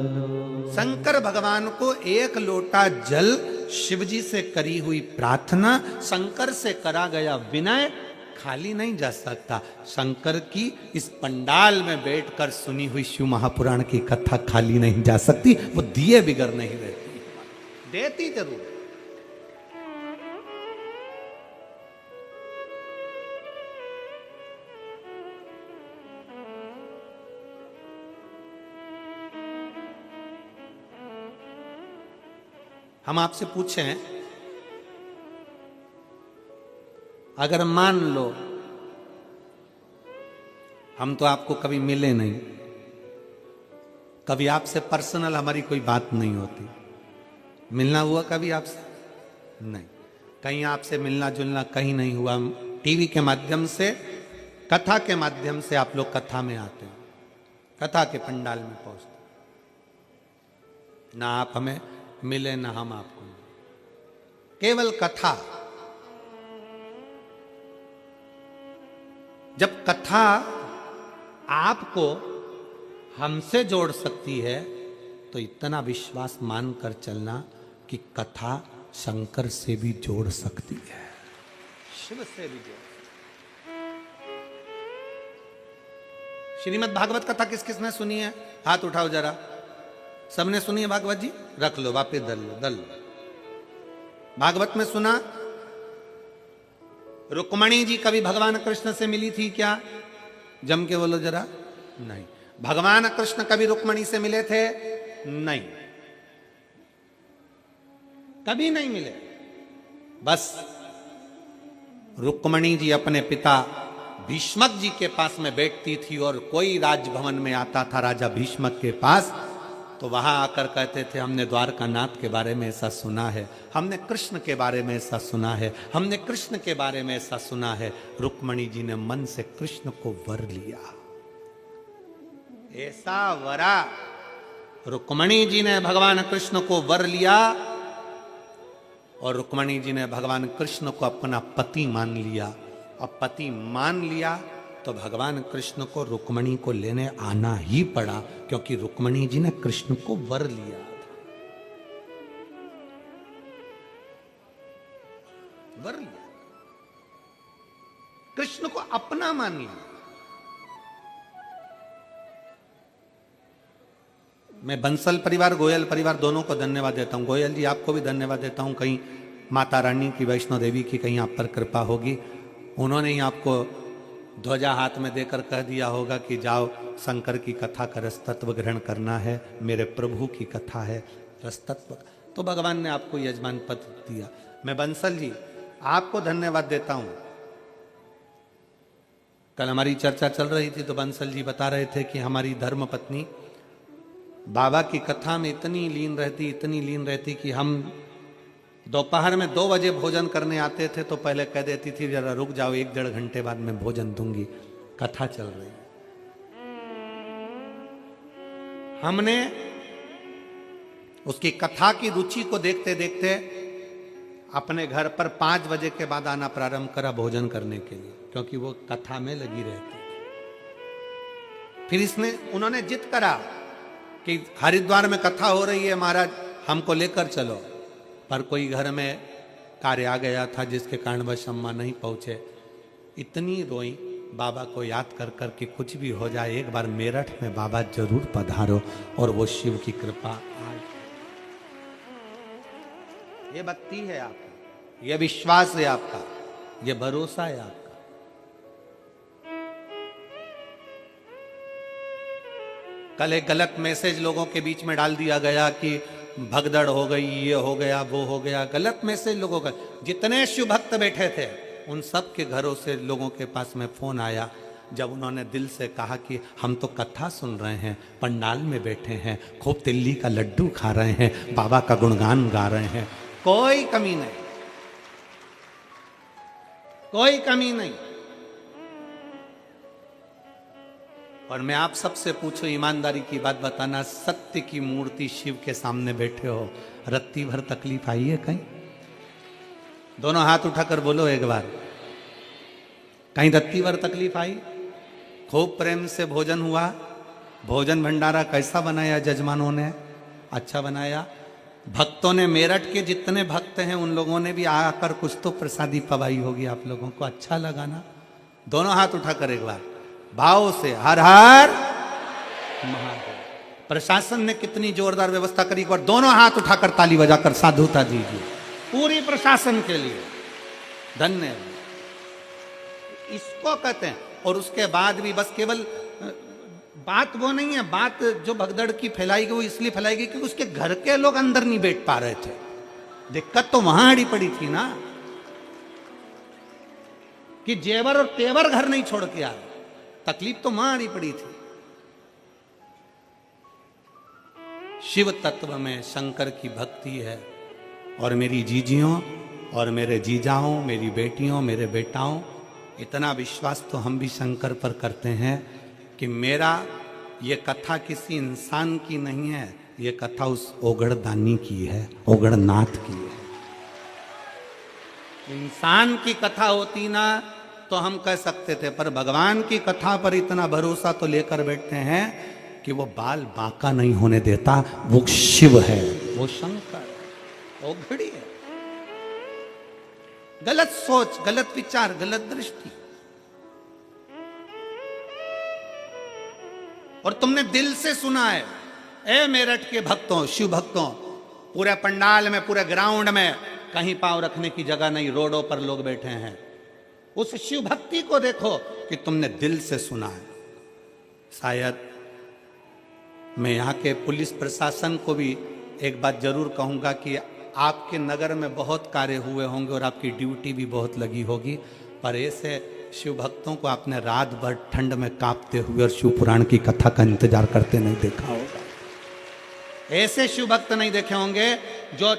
[SPEAKER 1] लो। शंकर भगवान को एक लोटा जल शिवजी से करी हुई प्रार्थना, शंकर से करा गया विनय खाली नहीं जा सकता। शंकर की इस पंडाल में बैठकर सुनी हुई शिव महापुराण की कथा खाली नहीं जा सकती, वो दिए बिगर नहीं रहती, देती जरूर। हम आपसे पूछें, अगर मान लो हम तो आपको कभी मिले नहीं, कभी आपसे पर्सनल हमारी कोई बात नहीं होती, मिलना हुआ कभी आपसे? नहीं, कहीं आपसे मिलना जुलना कहीं नहीं हुआ। टीवी के माध्यम से, कथा के माध्यम से आप लोग कथा में आते हैं, कथा के पंडाल में पहुंचते, ना आप हमें मिले ना हम आपको मिले, केवल कथा। जब कथा आपको हमसे जोड़ सकती है तो इतना विश्वास मानकर चलना कि कथा शंकर से भी जोड़ सकती है, शिव से भी जोड़। श्रीमद् भागवत कथा किस किसने सुनी है? हाथ उठाओ जरा। सबने सुनी है भागवत जी? रख लो, वापिस दल लो। भागवत में सुना? रुक्मणी जी कभी भगवान कृष्ण से मिली थी क्या? जम के बोलो जरा। नहीं। भगवान कृष्ण कभी रुक्मणी से मिले थे? नहीं, कभी नहीं मिले। बस रुक्मणी जी अपने पिता भीष्मक जी के पास में बैठती थी और कोई राजभवन में आता था राजा भीष्मक के पास, तो वहां आकर कहते थे हमने द्वारका नाथ के बारे में ऐसा सुना है, हमने कृष्ण के बारे में ऐसा सुना है, हमने कृष्ण के बारे में ऐसा सुना है। रुक्मणी जी ने मन से कृष्ण को वर लिया, ऐसा वरा रुक्मणी जी ने भगवान कृष्ण को वर लिया और रुक्मणी जी ने भगवान कृष्ण को अपना पति मान लिया। और पति मान लिया तो भगवान कृष्ण को रुक्मणी को लेने आना ही पड़ा, क्योंकि रुक्मणी जी ने कृष्ण को वर लिया था, वर लिया, कृष्ण को अपना मान लिया। मैं बंसल परिवार, गोयल परिवार दोनों को धन्यवाद देता हूं। गोयल जी आपको भी धन्यवाद देता हूं। कहीं माता रानी की, वैष्णो देवी की कहीं आप पर कृपा होगी, उन्होंने ही आपको ध्वजा हाथ में देकर कह दिया होगा कि जाओ शंकर की कथा का रसतत्व ग्रहण करना है, मेरे प्रभु की कथा है रसतत्व, तो भगवान ने आपको यजमान पद दिया। मैं बंसल जी आपको धन्यवाद देता हूं। कल हमारी चर्चा चल रही थी तो बंसल जी बता रहे थे कि हमारी धर्म पत्नी बाबा की कथा में इतनी लीन रहती कि हम दोपहर में 2 बजे भोजन करने आते थे तो पहले कह देती थी जरा रुक जाओ, 1-1.5 घंटे बाद में भोजन दूंगी, कथा चल रही है। हमने उसकी कथा की रुचि को देखते देखते अपने घर पर 5 बजे के बाद आना प्रारंभ करा भोजन करने के लिए, क्योंकि वो कथा में लगी रहती थी। फिर उन्होंने जिद करा कि हरिद्वार में कथा हो रही है महाराज, हमको लेकर चलो, पर कोई घर में कार्य आ गया था जिसके कारणवश अम्मा नहीं पहुंचे। इतनी रोई बाबा को याद कर कर कि कुछ भी हो जाए एक बार मेरठ में बाबा जरूर पधारो, और वो शिव की कृपा आज। ये भक्ति है आपका, ये विश्वास है आपका, ये भरोसा है आपका। कल एक गलत मैसेज लोगों के बीच में डाल दिया गया कि भगदड़ हो गई, ये हो गया, वो हो गया, गलत मैसेज लोगों का। जितने शिव भक्त बैठे थे उन सब के घरों से लोगों के पास में फोन आया, जब उन्होंने दिल से कहा कि हम तो कथा सुन रहे हैं, पंडाल में बैठे हैं, खूब तिल्ली का लड्डू खा रहे हैं, बाबा का गुणगान गा रहे हैं, कोई कमी नहीं, कोई कमी नहीं। और मैं आप सबसे पूछूं, ईमानदारी की बात बताना, सत्य की मूर्ति शिव के सामने बैठे हो, रत्ती भर तकलीफ आई है कहीं? दोनों हाथ उठाकर बोलो एक बार, कहीं रत्ती भर तकलीफ आई? खूब प्रेम से भोजन हुआ, भोजन भंडारा कैसा बनाया जजमानों ने? अच्छा बनाया। भक्तों ने, मेरठ के जितने भक्त हैं उन लोगों ने भी आकर कुछ तो प्रसादी पवाई होगी आप लोगों को, अच्छा लगा ना? दोनों हाथ उठाकर एक बार भाव से हर हर महादेव। प्रशासन ने कितनी जोरदार व्यवस्था करी, एक बार दोनों हाथ उठाकर ताली बजाकर साधुता दीजिए पूरी प्रशासन के लिए, धन्यवाद। इसको कहते हैं। और उसके बाद भी बस केवल बात वो नहीं है, बात जो भगदड़ की फैलाई गई वो इसलिए फैलाई गई क्योंकि उसके घर के लोग अंदर नहीं बैठ पा रहे थे। दिक्कत तो वहां अड़ी पड़ी थी ना कि जेवर और तेवर घर नहीं छोड़ के आ रहे, तकलीफ तो वहां अड़ी पड़ी थी। शिव तत्व में शंकर की भक्ति है। और मेरी जीजियों और मेरे जीजाओं, मेरी बेटियों, मेरे बेटाओं, इतना विश्वास तो हम भी शंकर पर करते हैं कि मेरा ये कथा किसी इंसान की नहीं है, ये कथा उस ओगड़दानी की है, ओगड़नाथ की है। इंसान की कथा होती ना तो हम कह सकते थे, पर भगवान की कथा पर इतना भरोसा तो लेकर बैठते हैं कि वो बाल बांका नहीं होने देता। वो शिव है, वो शंकर, ओगड़ी है। गलत सोच, गलत विचार, गलत दृष्टि, और तुमने दिल से सुना है। ए मेरठ के भक्तों, शिव भक्तों, पूरे पंडाल में, पूरे ग्राउंड में कहीं पांव रखने की जगह नहीं, रोडों पर लोग बैठे हैं। उस शिव भक्ति को देखो कि तुमने दिल से सुना है। शायद मैं यहाँ के पुलिस प्रशासन को भी एक बात जरूर कहूँगा कि आपके नगर में बहुत कार्य हुए होंगे और आपकी ड्यूटी भी बहुत लगी होगी, पर ऐसे शिव भक्तों को आपने रात भर ठंड में कांपते हुए और शिव पुराण की कथा का इंतजार करते नहीं देखा होगा। ऐसे शिव भक्त नहीं देखे होंगे जो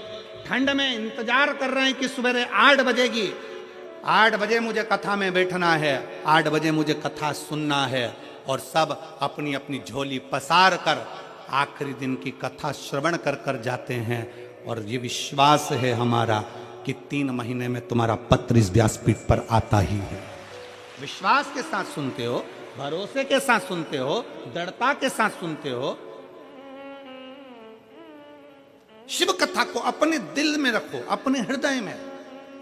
[SPEAKER 1] ठंड में इंतजार कर रहे हैं कि सुबह 8 बजेगी, 8 बजे मुझे कथा में बैठना है, 8 बजे मुझे कथा सुनना है, और सब अपनी अपनी झोली पसार कर आखिरी दिन की कथा श्रवण कर कर जाते हैं। और ये विश्वास है हमारा कि 3 महीने में तुम्हारा पत्र इस व्यासपीठ पर आता ही है। विश्वास के साथ सुनते हो, भरोसे के साथ सुनते हो, दृढ़ता के साथ सुनते हो। शिव कथा को अपने दिल में रखो, अपने हृदय में।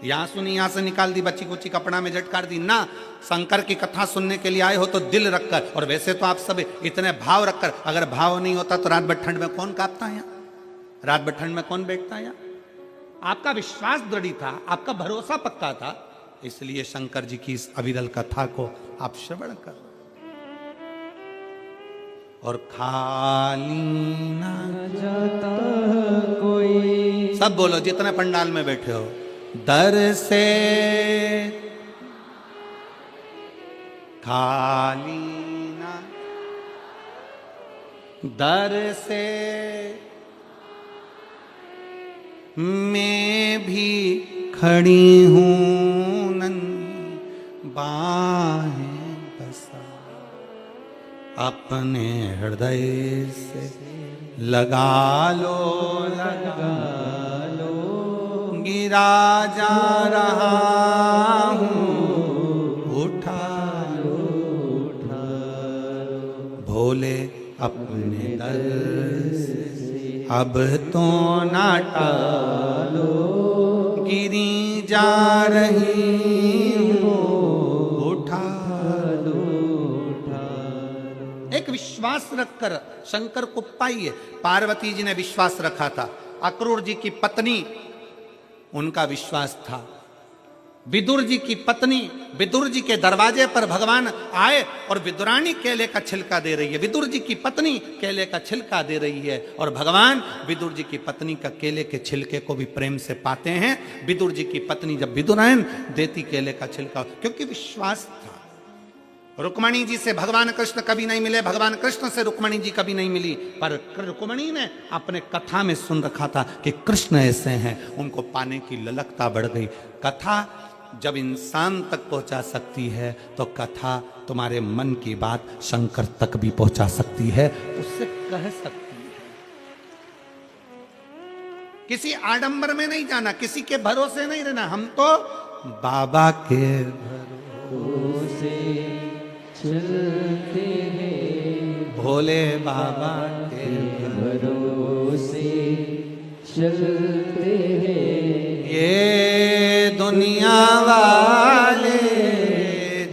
[SPEAKER 1] यहां सुनी, यहां से निकाल दी, बच्ची कुची कपड़ा में झटकार दी ना। शंकर की कथा सुनने के लिए आए हो तो दिल रखकर, और वैसे तो आप सब इतने भाव रखकर, अगर भाव नहीं होता तो रात भर ठंड में कौन कांपता है? रात भर ठंड में कौन बैठता है? आपका विश्वास दृढ़ था, आपका भरोसा पक्का था, इसलिए शंकर जी की इस अविरल कथा को आप श्रवण कर। और खाली ना
[SPEAKER 2] जाता कोई,
[SPEAKER 1] सब बोलो जितने पंडाल में बैठे हो, दर से खाली ना, दर से मैं भी खड़ी हूं नन्ही बाहें बसा, अपने हृदय से लगा लो, लगा लो, गिरा जा रहा हूं, उठा लो, उठा लो, भोले अपने दर से अब तो ना टालो, गिरी जा रही हूं, उठा लो, उठा लो। एक विश्वास रखकर शंकर को पाइए। पार्वती जी ने विश्वास रखा था, अक्रूर जी की पत्नी, उनका विश्वास था। विदुर जी की पत्नी, विदुर जी के दरवाजे पर भगवान आए और विदुरानी केले का छिलका दे रही है, विदुर जी की पत्नी केले का छिलका दे रही है, और भगवान विदुर जी की पत्नी का केले के छिलके को भी प्रेम से पाते हैं। विदुर जी की पत्नी जब विदुरायन देती केले का छिलका, क्योंकि विश्वास था। रुक्मणी जी से भगवान कृष्ण कभी नहीं मिले, भगवान कृष्ण से रुक्मणी जी कभी नहीं मिली, पर रुक्मणी ने अपने कथा में सुन रखा था कि कृष्ण ऐसे हैं, उनको पाने की ललकता बढ़ गई। कथा जब इंसान तक पहुंचा सकती है तो कथा तुम्हारे मन की बात शंकर तक भी पहुंचा सकती है, उससे कह सकती है। किसी आडंबर में नहीं जाना, किसी के भरोसे नहीं रहना, हम तो बाबा के
[SPEAKER 2] भरोसे चलते हैं,
[SPEAKER 1] भोले बाबा के
[SPEAKER 2] भरोसे चलते हैं।
[SPEAKER 1] ये दुनिया वाले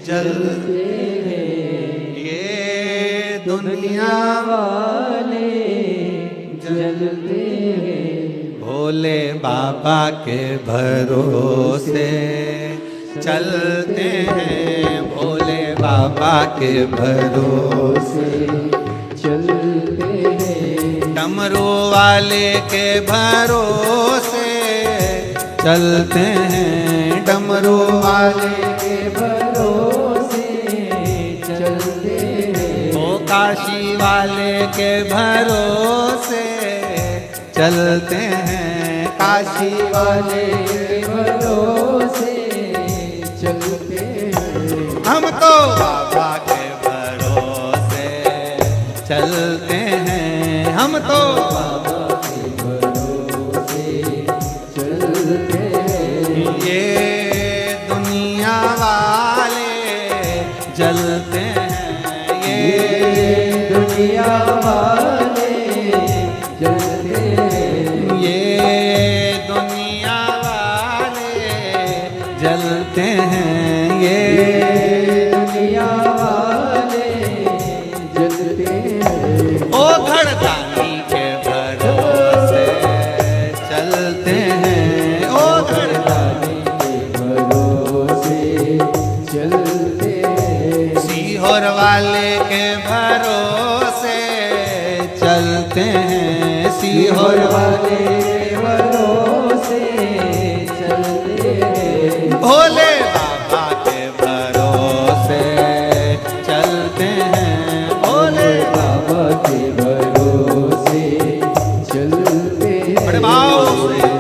[SPEAKER 1] जलते हैं, ये दुनिया
[SPEAKER 2] वाले जलते हैं,
[SPEAKER 1] भोले बाबा के भरोसे चलते हैं, भोले बाबा के भरोसे
[SPEAKER 2] चलते हैं।
[SPEAKER 1] डमरू वाले के भरोसे चलते हैं, डमरू वाले
[SPEAKER 2] के भरोसे चलते हैं।
[SPEAKER 1] ओ काशी वाले के भरोसे चलते हैं, काशी वाले
[SPEAKER 2] के भरोसे चलते हैं।
[SPEAKER 1] हम तो बाबा के भरोसे चलते हैं, हम तो
[SPEAKER 2] बाबा के भरोसे चलते हैं।
[SPEAKER 1] ये दुनिया वाले जलते हैं, ये
[SPEAKER 2] दुनिया वाले जलते हैं।
[SPEAKER 1] ये दुनिया वाले जलते हैं, ये
[SPEAKER 2] दुनिया वाले जलते हैं।
[SPEAKER 1] ओ घड़दानी के भरोसे चलते हैं, ओ घड़दानी
[SPEAKER 2] के भरोसे चलते हैं।
[SPEAKER 1] सीहोर वाले के भरोसे चलते हैं, सीहोर वाले
[SPEAKER 2] के भरोसे चलते हैं।
[SPEAKER 1] भोले बाबा के भरोसे चलते हैं, भोले
[SPEAKER 2] बाबा के भरोसे चलते हैं।
[SPEAKER 1] बड़े भाव से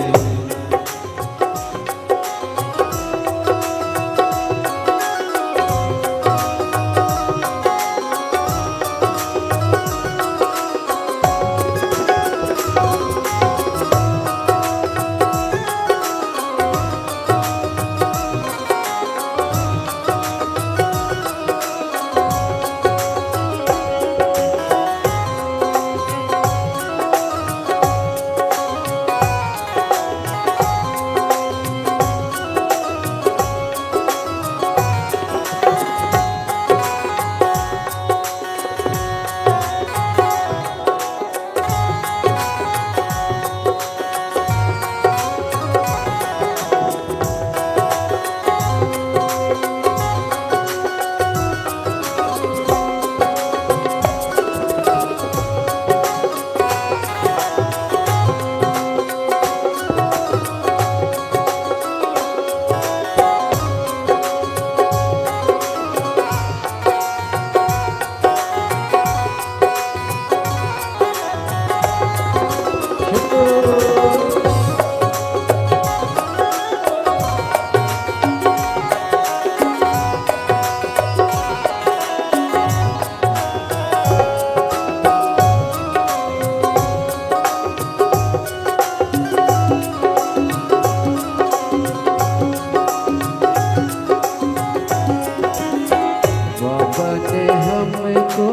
[SPEAKER 2] बाबा ने हमको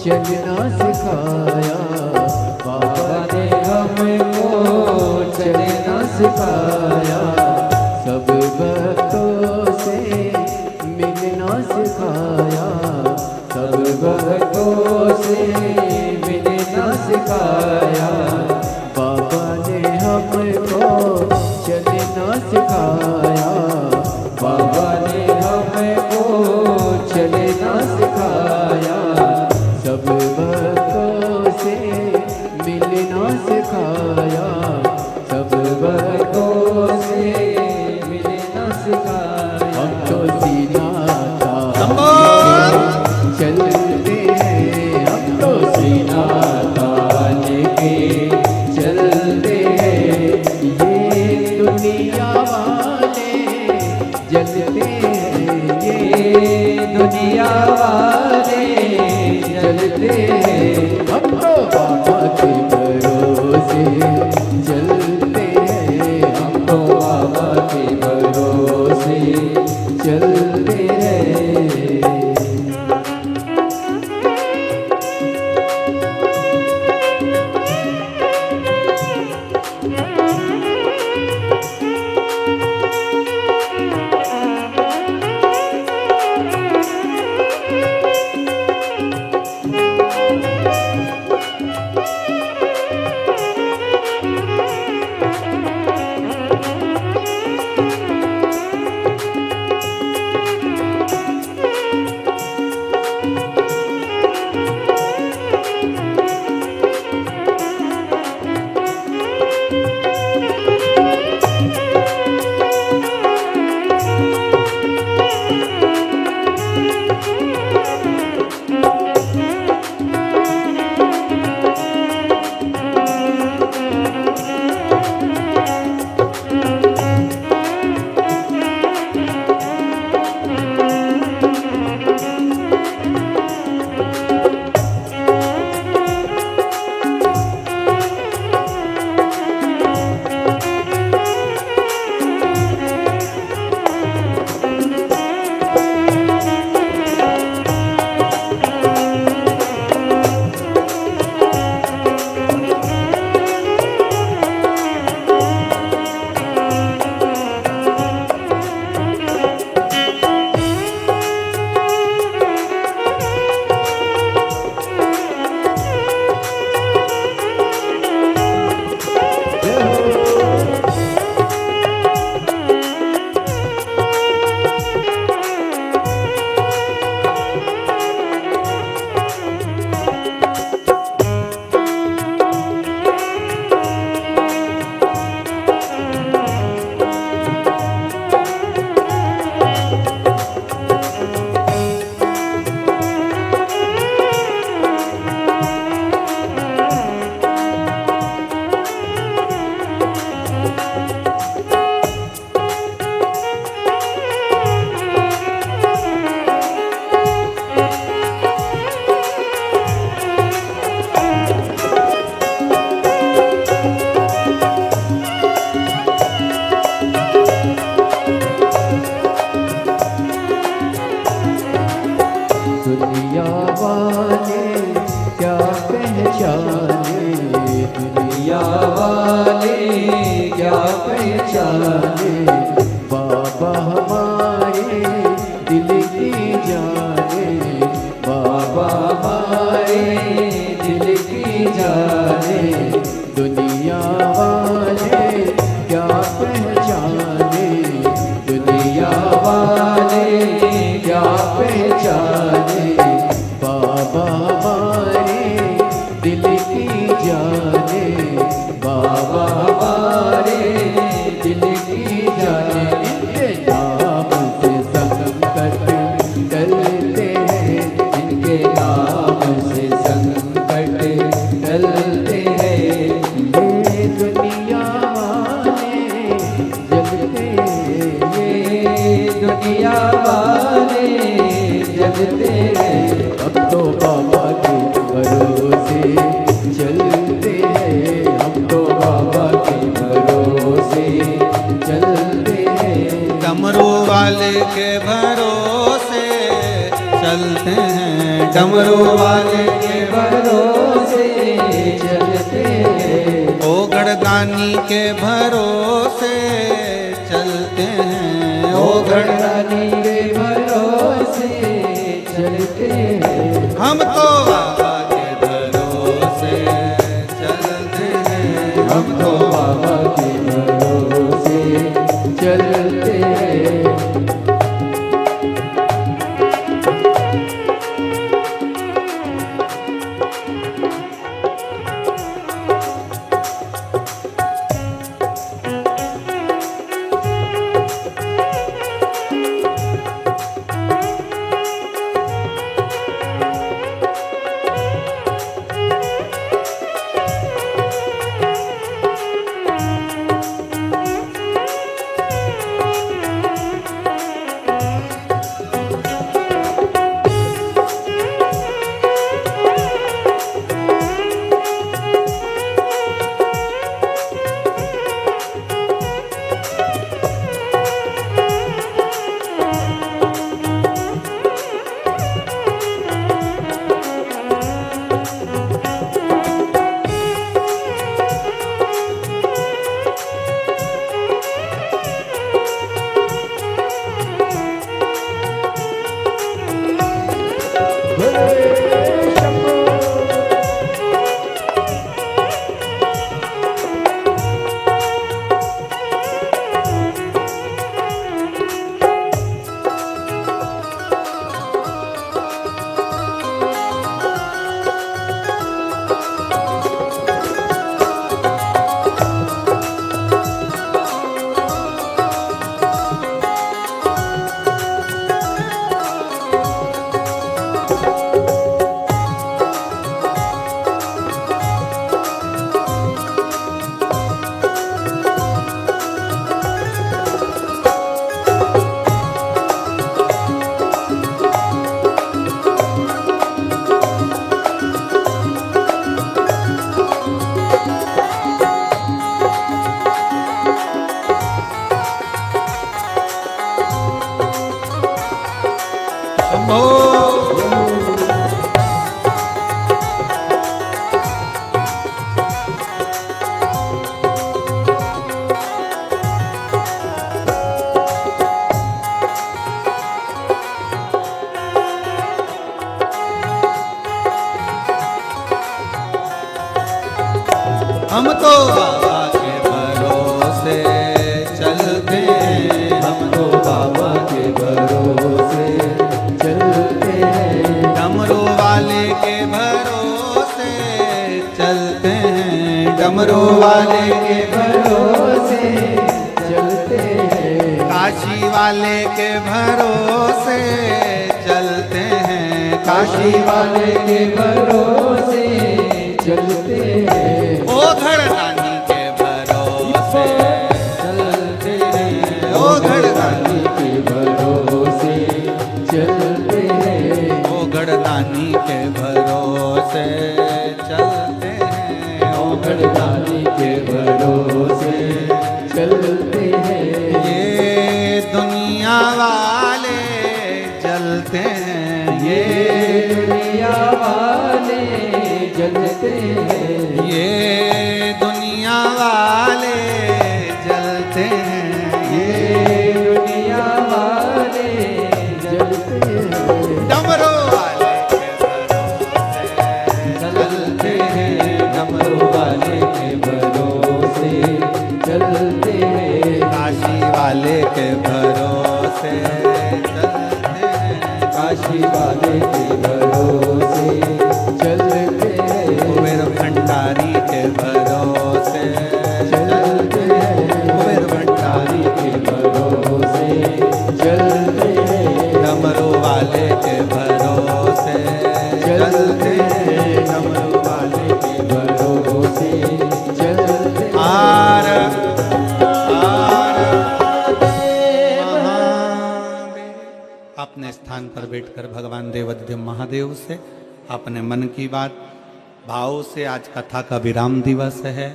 [SPEAKER 2] चलना सिखाया, बाबा ने हमको चलना सिखाया। सब भक्तों से मिलना सिखाया, सब भक्तों से मिलना सिखाया। बाबा ने हमको चलना सिखाया, बाबा ने हमको चलना सिखाया। सब भक्तों से मिलना सिखाया, सब भक्तों से मिलना सिखाया। हम तो सीना चलते हैं, हम तो सीना तान के चलते हैं। ये दुनिया वाले भरोसे चलते हैं, हम तो बाबा के भरोसे चलते हैं। दुनिया वाले क्या पहचाने, दुनिया वाले क्या पहचाने, बाबा हमारे दिल की जाने, बाबा हमारे दिल की जाने। दुनिया वाले क्या पहचाने, दुनिया वाले क्या पहचाने, बाबा हमारे दिल की जाने, बाबा हमारे दिल की जाने। इनके नाम से संकट टलते हैं, इनके नाम से संकट टलते हैं। ये दुनिया वाले जगते, ये दुनिया वाले जगते हैं। अब तो बाबा के भरोसे चलते हैं, हम तो बाबा के भरोसे चलते हैं।
[SPEAKER 1] डमरू वाले के भरोसे चलते हैं, डमरू वाले के
[SPEAKER 2] भरोसे चलते हैं।
[SPEAKER 1] ओ गढ़दानी के भरोसे चलते हैं, ओ
[SPEAKER 2] गढ़दानी के भरोसे चलते हैं।
[SPEAKER 1] हम तो बाबा के भरोसे चलते हैं,
[SPEAKER 2] हम तो बाबा के भरोसे चलते हैं।
[SPEAKER 1] हम तो बाबा के भरोसे चलते हैं,
[SPEAKER 2] हम तो बाबा के भरोसे चलते हैं,
[SPEAKER 1] डमरू वाले के भरोसे चलते हैं, डमरू वाले के
[SPEAKER 2] भरोसे चलते हैं,
[SPEAKER 1] काशी वाले के भरोसे चलते हैं,
[SPEAKER 2] काशी वाले के भरोसे चलते हैं,
[SPEAKER 1] ओ घड़दानी के भरोसे चलते हैं, ओ घड़दानी
[SPEAKER 2] के भरोसे चलते हैं,
[SPEAKER 1] ओ घड़दानी के भरोसे चलते हैं, ओ
[SPEAKER 2] घड़दानी के भरोसे चलते हैं,
[SPEAKER 1] ये दुनिया वाले चलते हैं, ये
[SPEAKER 2] दुनिया वाले जलते हैं,
[SPEAKER 1] ये दुनिया वाले जलते हैं, ये
[SPEAKER 2] दुनिया वाले जलते हैं,
[SPEAKER 1] डमरू वाले के भरोसे
[SPEAKER 2] चलते हैं, डमरू वाले के भरोसे चलते हैं,
[SPEAKER 1] काशी वाले के भरोसे चलते हैं,
[SPEAKER 2] काशी वाले के भरोसे चलते हैं,
[SPEAKER 1] कुबेर भंडारी के भरोसे
[SPEAKER 2] चलते हैं,
[SPEAKER 1] कुबेर भंडारी
[SPEAKER 2] के भरोसे चलते हैं,
[SPEAKER 1] डमरू वाले के भरोसे चलते हैं, डमरू वाले के
[SPEAKER 2] भरोसे चलते हैं,
[SPEAKER 1] आर अपने स्थान पर बैठकर भगवान देवाधिदेव महादेव से अपने मन की बात भाव से, आज कथा का विराम दिवस है।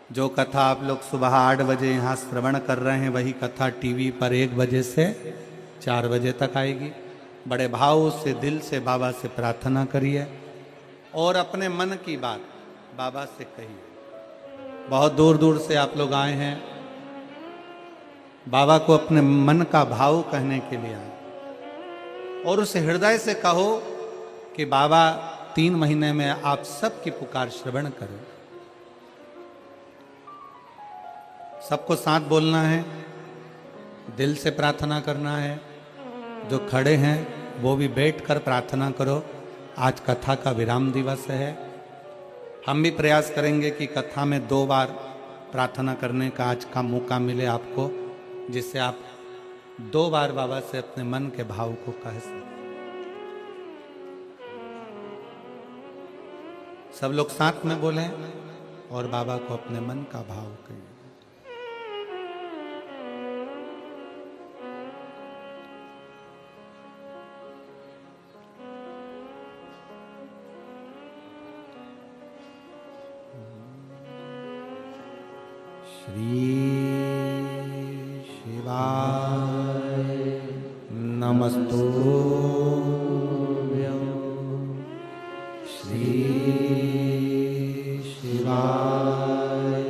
[SPEAKER 1] जो कथा आप लोग सुबह 8 बजे यहाँ श्रवण कर रहे हैं, वही कथा टीवी पर 1 बजे से 4 बजे तक आएगी। बड़े भाव से दिल से बाबा से प्रार्थना करिए और अपने मन की बात बाबा से कहिए। बहुत दूर दूर से आप लोग आए हैं, बाबा को अपने मन का भाव कहने के लिए आए, और उस हृदय से कहो कि बाबा 3 महीने में आप सबकी पुकार श्रवण करो। सबको साथ बोलना है, दिल से प्रार्थना करना है। जो खड़े हैं वो भी बैठकर प्रार्थना करो। आज कथा का विराम दिवस है। हम भी प्रयास करेंगे कि कथा में 2 बार प्रार्थना करने का आज का मौका मिले आपको, जिससे आप 2 बार बाबा से अपने मन के भाव को कह सकें। सब लोग साथ में बोलें और बाबा को अपने मन का भाव कहिए। श्री शिवाय नमस्तुभ्यं, श्री शिवाय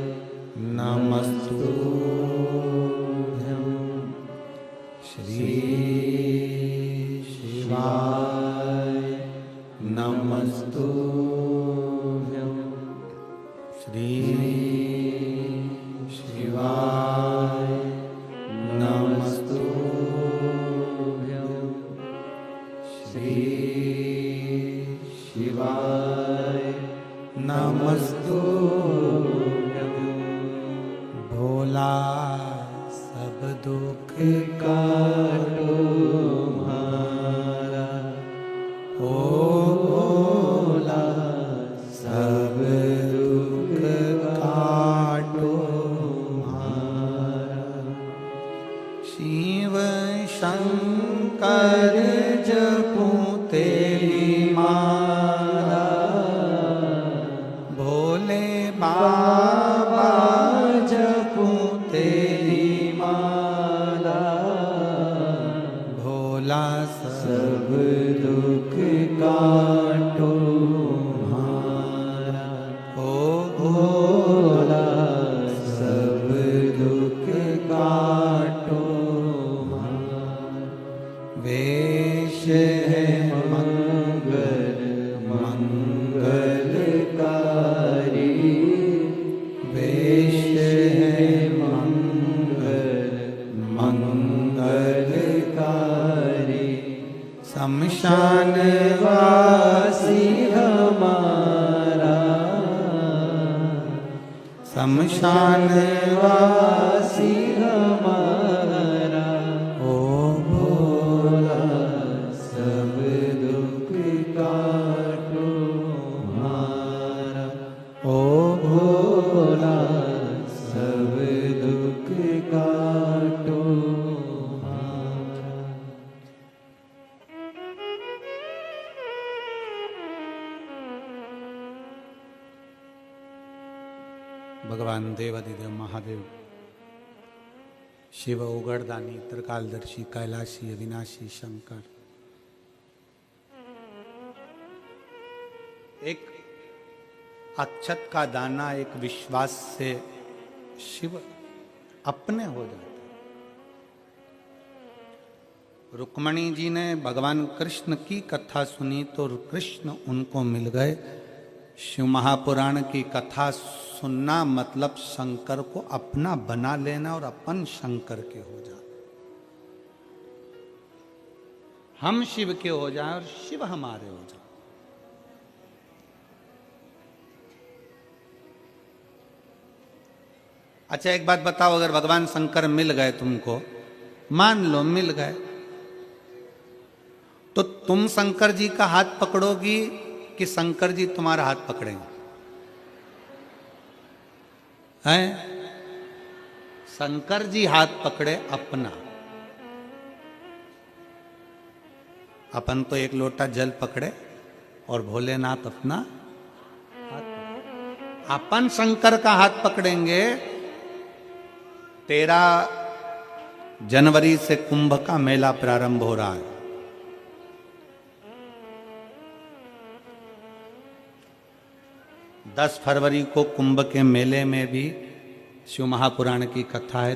[SPEAKER 1] नमस्तुभ्यं, श्री शिवाय नमस्तुभ्यं, श्री शिवाय नमस्तुभ्यं, श्री शिवाय नमस्तुभ्यं। भोला सब दुख काटो हमारा, ओ भोला सब दुख काटो हमारा। शिव शंकर जपूं तेरी माला, भोले बाबा जपूं तेरी माला, भोला सब दुख काटो हमारा, ओ भोला सब दुख काटो हमारा। वेश है मंगल मंगलकारी, शमशान
[SPEAKER 2] वासी हमारा
[SPEAKER 1] ओ
[SPEAKER 2] भोला सब दुख काटो हमारा
[SPEAKER 1] ओ
[SPEAKER 2] भोला सब दुख काटो हमारा।
[SPEAKER 1] भगवान देवादिदेव महादेव शिव उगड़दानी त्रिकालदर्शी कैलाशी अविनाशी शंकर एक अक्षत का दाना एक विश्वास से शिव अपने हो जाते। रुक्मणी जी ने भगवान कृष्ण की कथा सुनी तो कृष्ण उनको मिल गए। शिव महापुराण की कथा सुनना मतलब शंकर को अपना बना लेना और अपन शंकर के हो जाना। हम शिव के हो जाएं और शिव हमारे हो जाए। अच्छा एक बात बताओ, अगर भगवान शंकर मिल गए तुमको, मान लो मिल गए, तो तुम शंकर जी का हाथ पकड़ोगी कि शंकर जी तुम्हारा हाथ पकड़ेंगे? हैं? शंकर जी हाथ पकड़े अपना, अपन तो एक लोटा जल पकड़े और भोलेनाथ अपना हाथ पकड़े। अपन शंकर का हाथ पकड़ेंगे। 13 जनवरी से कुंभ का मेला प्रारंभ हो रहा है। दस फरवरी को कुंभ के मेले में भी शिव महापुराण की कथा है।